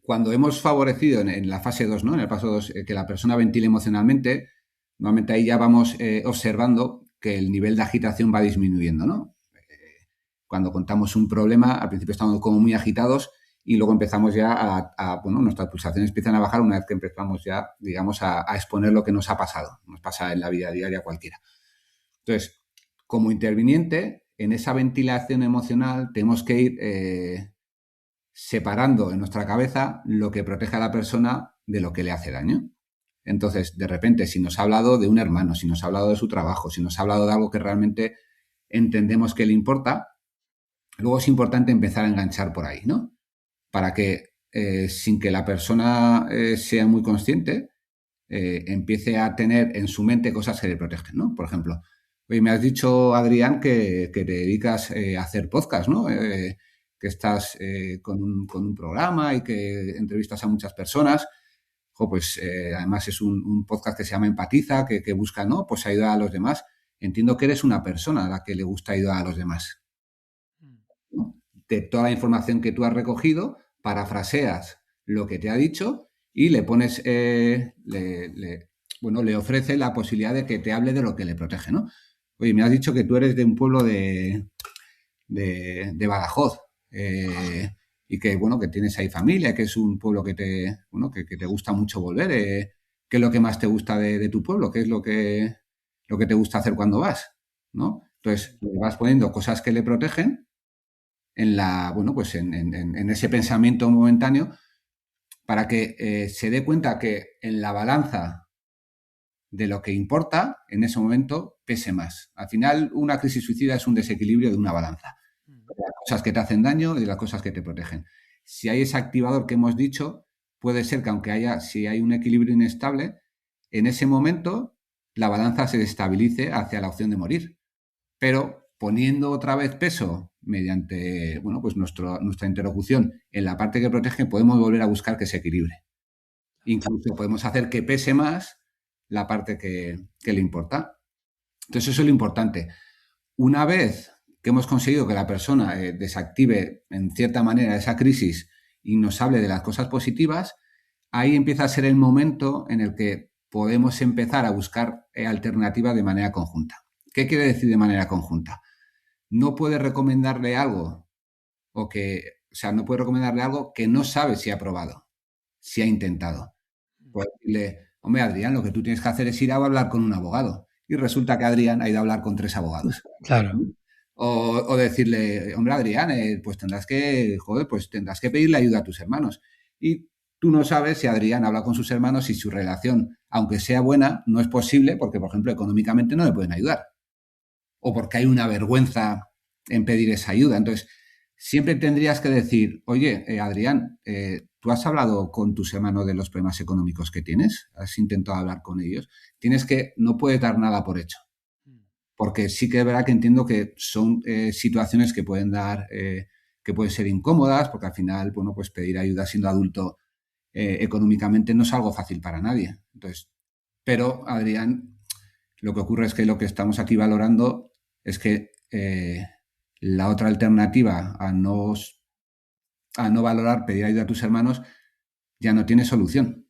cuando hemos favorecido en la fase 2, ¿no? En el paso 2, que la persona ventile emocionalmente, normalmente ahí ya vamos observando que el nivel de agitación va disminuyendo, ¿no? Cuando contamos un problema, al principio estamos como muy agitados y luego empezamos ya bueno, nuestras pulsaciones empiezan a bajar una vez que empezamos ya, digamos, a exponer lo que nos ha pasado. Nos pasa en la vida diaria cualquiera. Entonces, como interviniente, en esa ventilación emocional tenemos que ir separando en nuestra cabeza lo que protege a la persona de lo que le hace daño. Entonces, de repente, si nos ha hablado de un hermano, si nos ha hablado de su trabajo, si nos ha hablado de algo que realmente entendemos que le importa, luego es importante empezar a enganchar por ahí, ¿no? Para que, sin que la persona sea muy consciente, empiece a tener en su mente cosas que le protegen, ¿no? Por ejemplo, oye, me has dicho, Adrián, que te dedicas a hacer podcast, ¿no? Que estás con un programa y que entrevistas a muchas personas. Pues además es un podcast que se llama Empatiza, que busca, ¿no? Pues ayudar a los demás. Entiendo que eres una persona a la que le gusta ayudar a los demás, ¿no? de toda la información que tú has recogido, parafraseas lo que te ha dicho y le pones, le ofrece la posibilidad de que te hable de lo que le protege, ¿no? Oye, me has dicho que tú eres de un pueblo de Badajoz, y que, bueno, que tienes ahí familia, que es un pueblo que te gusta mucho volver. ¿Qué es lo que más te gusta de tu pueblo? ¿Qué es lo que te gusta hacer cuando vas? ¿No? Entonces, le vas poniendo cosas que le protegen pues en ese pensamiento momentáneo para que se dé cuenta que en la balanza de lo que importa, en ese momento pese más. Al final, una crisis suicida es un desequilibrio de una balanza. De las cosas que te hacen daño y de las cosas que te protegen. Si hay ese activador que hemos dicho, puede ser que si hay un equilibrio inestable, en ese momento la balanza se destabilice hacia la opción de morir. Pero poniendo otra vez peso mediante, pues nuestra interlocución en la parte que protege, podemos volver a buscar que se equilibre. Incluso podemos hacer que pese más la parte que le importa. Entonces, eso es lo importante. Una vez que hemos conseguido que la persona desactive en cierta manera esa crisis y nos hable de las cosas positivas, ahí empieza a ser el momento en el que podemos empezar a buscar alternativas de manera conjunta. ¿Qué quiere decir de manera conjunta? No puedes recomendarle algo no puedes recomendarle algo que no sabe si ha probado, si ha intentado. Puedes decirle, hombre, Adrián, lo que tú tienes que hacer es ir a hablar con un abogado. Y resulta que Adrián ha ido a hablar con 3 abogados. Claro. O decirle, hombre, Adrián, pues tendrás que pedirle ayuda a tus hermanos. Y tú no sabes si Adrián habla con sus hermanos y su relación, aunque sea buena, no es posible porque, por ejemplo, económicamente no le pueden ayudar. O porque hay una vergüenza en pedir esa ayuda. Entonces, siempre tendrías que decir, oye, Adrián, ¿tú has hablado con tus hermanos de los problemas económicos que tienes? ¿Has intentado hablar con ellos? No puedes dar nada por hecho. Porque sí que es verdad que entiendo que son situaciones que pueden que pueden ser incómodas, porque al final, pues pedir ayuda siendo adulto económicamente no es algo fácil para nadie. Entonces, pero, Adrián, lo que ocurre es que lo que estamos aquí valorando es que la otra alternativa a no valorar pedir ayuda a tus hermanos ya no tiene solución.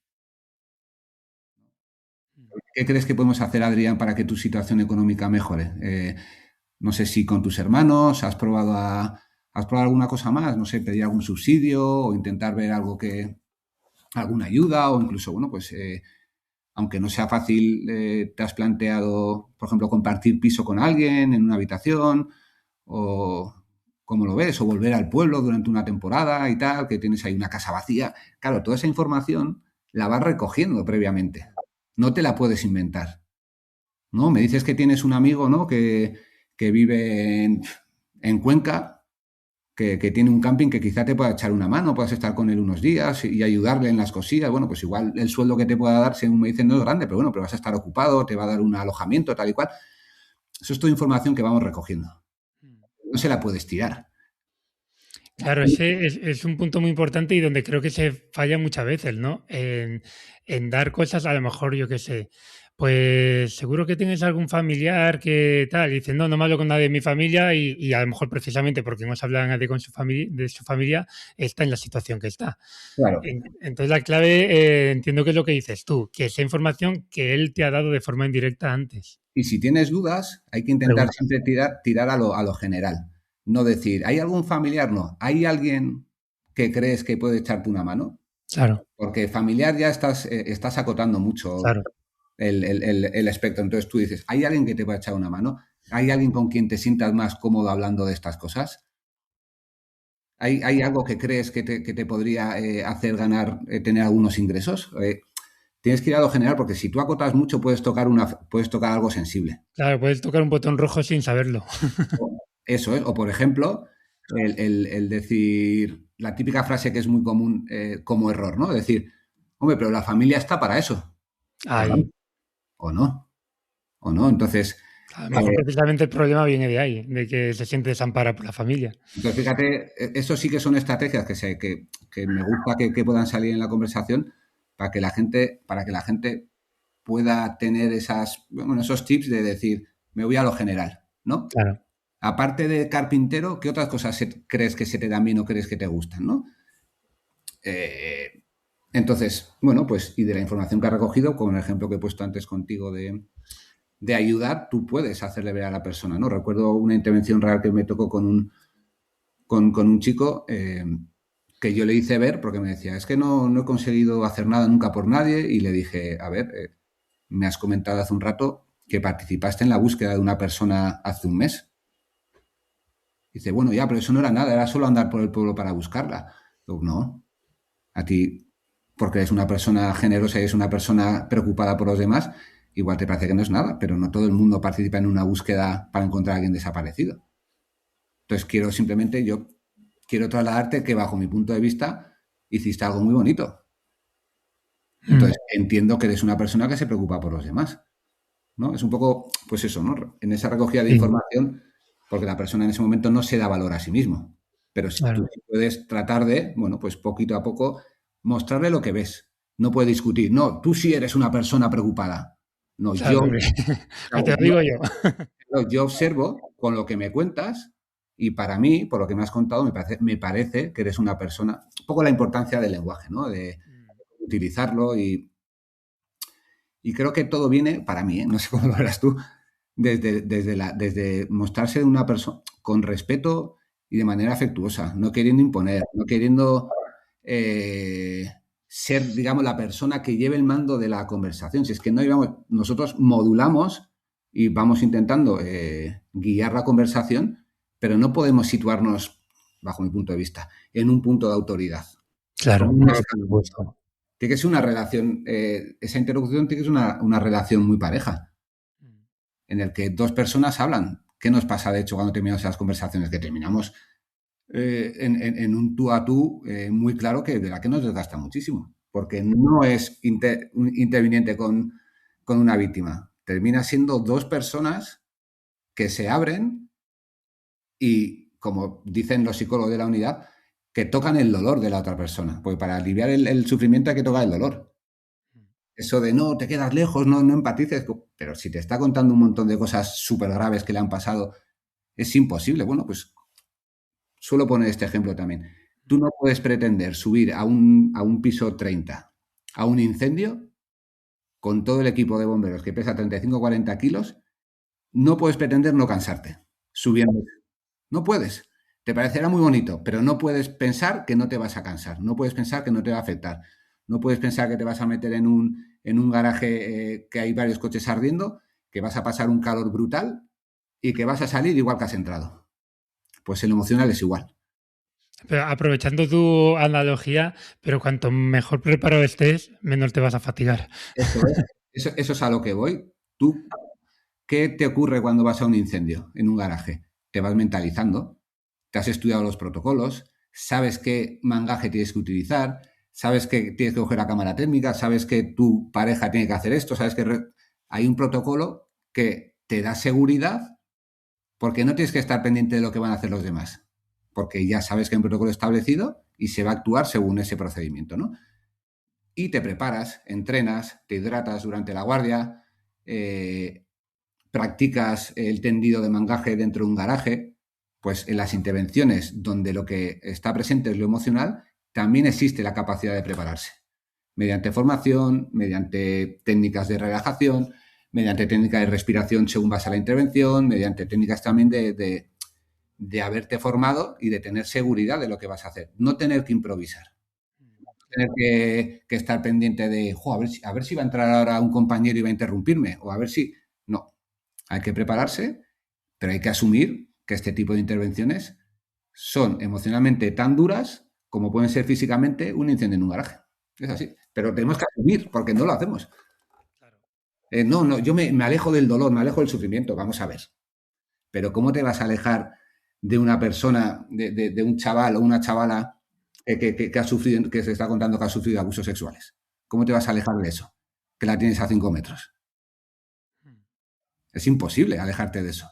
¿Qué crees que podemos hacer, Adrián, para que tu situación económica mejore? No sé si con tus hermanos has probado alguna cosa más, no sé, pedir algún subsidio o intentar ver alguna ayuda o incluso, aunque no sea fácil, te has planteado, por ejemplo, compartir piso con alguien en una habitación o cómo lo ves, o volver al pueblo durante una temporada y tal, que tienes ahí una casa vacía. Claro, toda esa información la vas recogiendo previamente. No te la puedes inventar, ¿no? Me dices que tienes un amigo, ¿no? Que vive en Cuenca, que tiene un camping que quizá te pueda echar una mano, puedas estar con él unos días y ayudarle en las cosillas. Bueno, pues igual el sueldo que te pueda dar, según me dicen, no es grande, pero vas a estar ocupado, te va a dar un alojamiento, tal y cual. Eso es toda información que vamos recogiendo. No se la puedes tirar. Claro, ese es un punto muy importante y donde creo que se falla muchas veces, ¿no? En dar cosas, a lo mejor, yo qué sé, pues seguro que tienes algún familiar que tal, y dices, no me hablo con nadie de mi familia y a lo mejor precisamente porque no se habla nadie con de su familia, está en la situación que está. Claro. Entonces la clave, entiendo que es lo que dices tú, que esa información que él te ha dado de forma indirecta antes. Y si tienes dudas, hay que intentar Pregunta. siempre tirar a lo general. No decir, ¿hay algún familiar? No. ¿Hay alguien que crees que puede echarte una mano? Claro, Porque familiar ya estás acotando mucho claro. el espectro. Entonces tú dices, ¿hay alguien que te va a echar una mano? ¿Hay alguien con quien te sientas más cómodo hablando de estas cosas? ¿Hay algo que crees que te podría hacer ganar, tener algunos ingresos? Tienes que ir a lo general porque si tú acotas mucho puedes tocar algo sensible. Claro, puedes tocar un botón rojo sin saberlo. Eso es. O por ejemplo, el decir la típica frase que es muy común como error, ¿no? Decir, hombre, pero la familia está para eso. O no. Ahí. O no. O no. Entonces, A lo mejor precisamente el problema viene de ahí, de que se siente desamparado por la familia. fíjate, eso sí que son estrategias que me gusta que puedan salir en la conversación para que la gente pueda tener esos tips de decir, me voy a lo general, ¿no? Claro. aparte de carpintero, ¿qué otras cosas crees que se te dan bien o crees que te gustan, ¿no? Entonces, bueno, pues y de la información que has recogido, con el ejemplo que he puesto antes contigo de ayudar, tú puedes hacerle ver a la persona, ¿no? Recuerdo una intervención real que me tocó con un chico que yo le hice ver porque me decía, es que no he conseguido hacer nada nunca por nadie, y le dije, a ver, me has comentado hace un rato que participaste en la búsqueda de una persona hace un mes. Dice, bueno, ya, pero eso no era nada, era solo andar por el pueblo para buscarla. Digo, no, a ti, porque eres una persona generosa y eres una persona preocupada por los demás, igual te parece que no es nada, pero no todo el mundo participa en una búsqueda para encontrar a alguien desaparecido. Entonces yo quiero trasladarte que bajo mi punto de vista hiciste algo muy bonito. Entonces entiendo que eres una persona que se preocupa por los demás, ¿no? Es un poco, pues eso, ¿no? En esa recogida de información, porque la persona en ese momento no se da valor a sí mismo. Pero si tú puedes tratar de, bueno, pues poquito a poco mostrarle lo que ves. No puede discutir, no, tú sí eres una persona preocupada. No, Claro, que te lo digo yo. Yo observo con lo que me cuentas y para mí, por lo que me has contado, me parece que eres una persona, un poco la importancia del lenguaje, ¿no? De utilizarlo y creo que todo viene, para mí, no sé cómo lo verás tú, desde mostrarse de una persona con respeto y de manera afectuosa, no queriendo imponer, no queriendo ser, digamos, la persona que lleve el mando de la conversación. Si es que no íbamos, nosotros modulamos y vamos intentando guiar la conversación, pero no podemos situarnos, bajo mi punto de vista, en un punto de autoridad. Claro, no, por supuesto. Tiene que ser una relación, esa interlocución tiene que ser una relación muy pareja, en el que dos personas hablan. ¿Qué nos pasa, de hecho, cuando terminamos esas conversaciones? Que terminamos en un tú a tú muy claro, que de la que nos desgasta muchísimo, porque no es un interviniente con una víctima. Termina siendo dos personas que se abren y, como dicen los psicólogos de la unidad, que tocan el dolor de la otra persona. Porque para aliviar el sufrimiento hay que tocar el dolor. Eso de no, te quedas lejos, no empatices, pero si te está contando un montón de cosas súper graves que le han pasado, es imposible. Bueno, pues suelo poner este ejemplo también. Tú no puedes pretender subir a un piso 30 a un incendio con todo el equipo de bomberos que pesa 35 o 40 kilos. No puedes pretender no cansarte subiendo. No puedes. Te parecerá muy bonito, pero no puedes pensar que no te vas a cansar. No puedes pensar que no te va a afectar. No puedes pensar que te vas a meter en un garaje que hay varios coches ardiendo, que vas a pasar un calor brutal y que vas a salir igual que has entrado. Pues en lo emocional es igual. Pero aprovechando tu analogía, pero cuanto mejor preparado estés, menos te vas a fatigar. Eso es a lo que voy. ¿Tú qué te ocurre cuando vas a un incendio en un garaje? Te vas mentalizando, te has estudiado los protocolos, sabes qué mangaje tienes que utilizar, sabes que tienes que coger la cámara térmica, sabes que tu pareja tiene que hacer esto, sabes que hay un protocolo que te da seguridad, porque no tienes que estar pendiente de lo que van a hacer los demás, porque ya sabes que hay un protocolo establecido y se va a actuar según ese procedimiento, ¿no? Y te preparas, entrenas, te hidratas durante la guardia, practicas el tendido de mangaje dentro de un garaje. Pues en las intervenciones donde lo que está presente es lo emocional, también existe la capacidad de prepararse. Mediante formación, mediante técnicas de relajación, mediante técnicas de respiración según vas a la intervención, mediante técnicas también de haberte formado y de tener seguridad de lo que vas a hacer. No tener que improvisar. No tener que estar pendiente de, a ver si va a entrar ahora un compañero y va a interrumpirme, o a ver si... No, hay que prepararse, pero hay que asumir que este tipo de intervenciones son emocionalmente tan duras como pueden ser físicamente un incendio en un garaje. Es así. Pero tenemos que asumir, porque no lo hacemos. Yo me alejo del dolor, me alejo del sufrimiento. Vamos a ver. Pero ¿cómo te vas a alejar de una persona, de un chaval o una chavala que ha sufrido, que se está contando que ha sufrido abusos sexuales? ¿Cómo te vas a alejar de eso? Que la tienes a 5 metros. Es imposible alejarte de eso.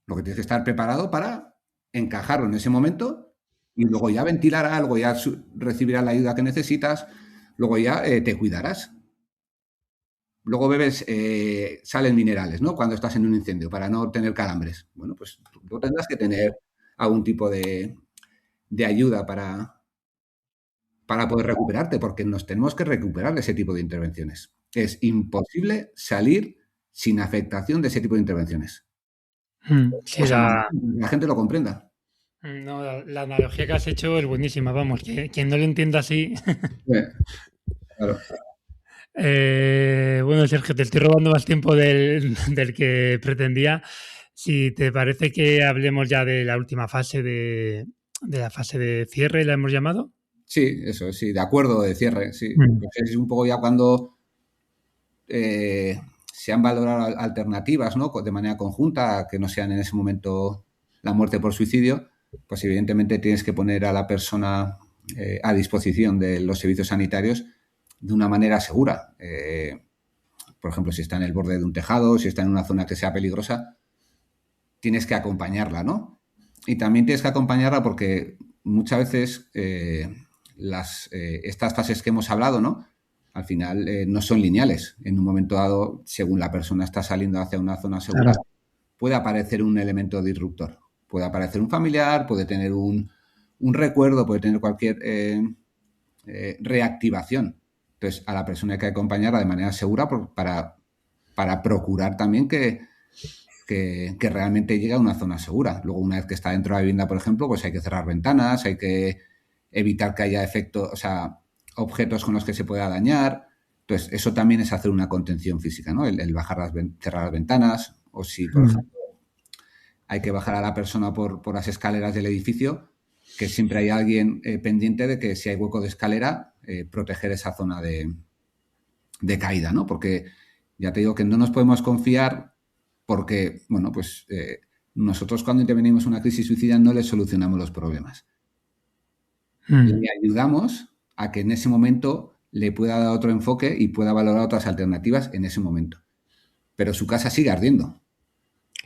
Lo que tienes que estar preparado para encajarlo en ese momento y luego ya ventilar algo, ya recibirás la ayuda que necesitas, luego ya te cuidarás. luego bebes, salen minerales, ¿no? Cuando estás en un incendio, para no tener calambres. Bueno, pues tú tendrás que tener algún tipo de ayuda para poder recuperarte, porque nos tenemos que recuperar de ese tipo de intervenciones. Es imposible salir sin afectación de ese tipo de intervenciones. Sí, La gente lo comprenda. no, la analogía que has hecho es buenísima, vamos, que quien no lo entienda así. Claro. Bueno, Sergio, te estoy robando más tiempo del que pretendía. Si te parece que hablemos ya de la última fase de la fase de cierre, ¿la hemos llamado? Sí, eso, sí, de acuerdo, de cierre, sí. Mm. Pues es un poco ya cuando se han valorado alternativas, ¿no? De manera conjunta, que no sean en ese momento la muerte por suicidio, pues evidentemente tienes que poner a la persona a disposición de los servicios sanitarios de una manera segura. Por ejemplo, si está en el borde de un tejado, si está en una zona que sea peligrosa, tienes que acompañarla, ¿no? Y también tienes que acompañarla porque muchas veces estas fases que hemos hablado, ¿no? Al final no son lineales. En un momento dado, según la persona está saliendo hacia una zona segura, Claro. puede aparecer un elemento disruptor. Puede aparecer un familiar, puede tener un recuerdo, puede tener cualquier reactivación. Entonces, a la persona hay que acompañarla de manera segura para procurar también que realmente llegue a una zona segura. Luego, una vez que está dentro de la vivienda, por ejemplo, pues hay que cerrar ventanas, hay que evitar que haya efectos, o sea, objetos con los que se pueda dañar. Entonces, eso también es hacer una contención física, ¿no? El bajar cerrar las ventanas, o si, por ejemplo, hay que bajar a la persona por las escaleras del edificio, que siempre hay alguien pendiente de que si hay hueco de escalera, proteger esa zona de caída, ¿no? Porque ya te digo que no nos podemos confiar porque, bueno, pues nosotros cuando intervenimos en una crisis suicida no le solucionamos los problemas. Le ayudamos a que en ese momento le pueda dar otro enfoque y pueda valorar otras alternativas en ese momento. Pero su casa sigue ardiendo.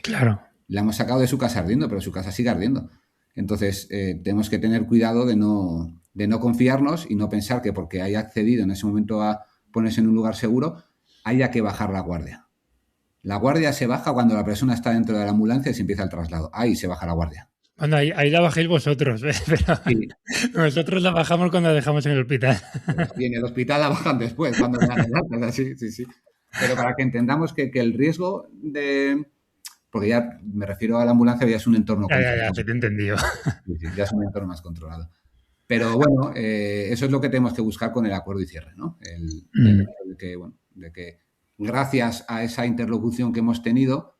Claro. La hemos sacado de su casa ardiendo, pero su casa sigue ardiendo. Entonces, tenemos que tener cuidado de no confiarnos y no pensar que porque haya accedido en ese momento a ponerse en un lugar seguro, haya que bajar la guardia. La guardia se baja cuando la persona está dentro de la ambulancia y se empieza el traslado. Ahí se baja la guardia. Bueno, ahí la bajéis vosotros, pero Sí. nosotros la bajamos cuando la dejamos en el hospital. Y en el hospital la bajan después, cuando le dan el alta. Sí, sí, sí. Pero para que entendamos que el riesgo de... Porque ya me refiero a la ambulancia, ya es un entorno Ya, se te entendió. Sí, ya es un entorno más controlado. Pero bueno, eso es lo que tenemos que buscar con el acuerdo y cierre, ¿no? El hecho de que gracias a esa interlocución que hemos tenido,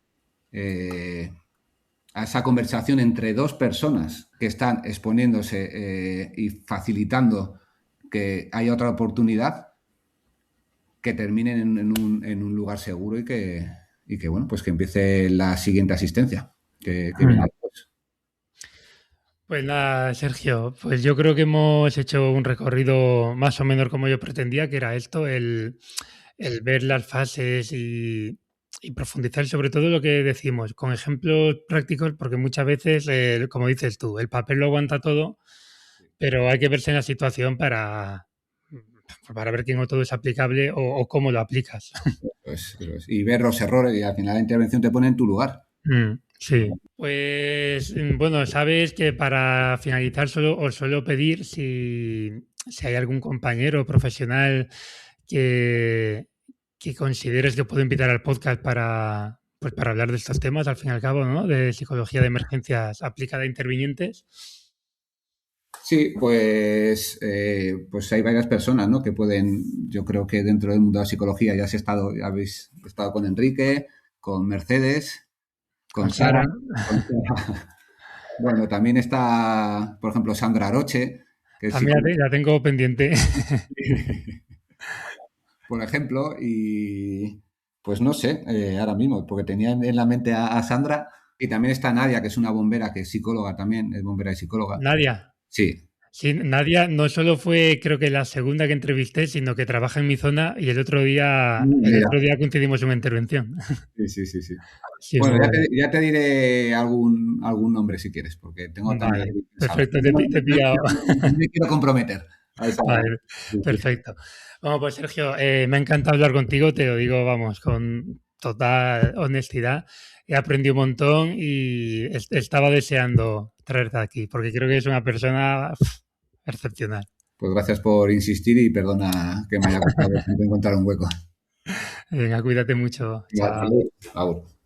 a esa conversación entre dos personas que están exponiéndose y facilitando que haya otra oportunidad, que terminen en un lugar seguro y que, bueno, pues que empiece la siguiente asistencia. Que venga después. Pues nada, Sergio, pues yo creo que hemos hecho un recorrido más o menos como yo pretendía, que era esto, el ver las fases y profundizar sobre todo lo que decimos, con ejemplos prácticos, porque muchas veces, como dices tú, el papel lo aguanta todo, pero hay que verse en la situación para ver que no todo es aplicable o cómo lo aplicas. Y ver los errores y al final la intervención te pone en tu lugar. Sí. Pues bueno, sabes que para finalizar os suelo pedir si hay algún compañero profesional que, que consideres que puedo invitar al podcast pues para hablar de estos temas, al fin y al cabo, ¿no? De psicología de emergencias aplicada a intervinientes. Sí, pues hay varias personas, ¿no? Que pueden, yo creo que dentro del mundo de la psicología ya habéis estado con Enrique, con Mercedes, con Sara. Bueno, también está, por ejemplo, Sandra Aroche, que es También psicóloga, la tengo pendiente. por ejemplo, y pues no sé, ahora mismo, porque tenía en la mente a Sandra, y también está Nadia, que es una bombera, que es psicóloga también, es bombera y psicóloga. Nadia. Sí. Sí, Nadia no solo fue, creo que la segunda que entrevisté, sino que trabaja en mi zona y el otro día coincidimos en una intervención. Sí. Sí, Bueno, ya te diré algún nombre si quieres, porque tengo también... Vale, perfecto, te he pillado. No me quiero comprometer. a esa... Vale, Sí, sí. perfecto. Bueno, pues Sergio, me ha encantado hablar contigo, te lo digo, vamos, con total honestidad. He aprendido un montón y estaba deseando traerte aquí, porque creo que es una persona excepcional. Pues gracias por insistir y perdona que me haya costado encontrar un hueco. Venga, cuídate mucho. Ya, Chao. salud. Agur.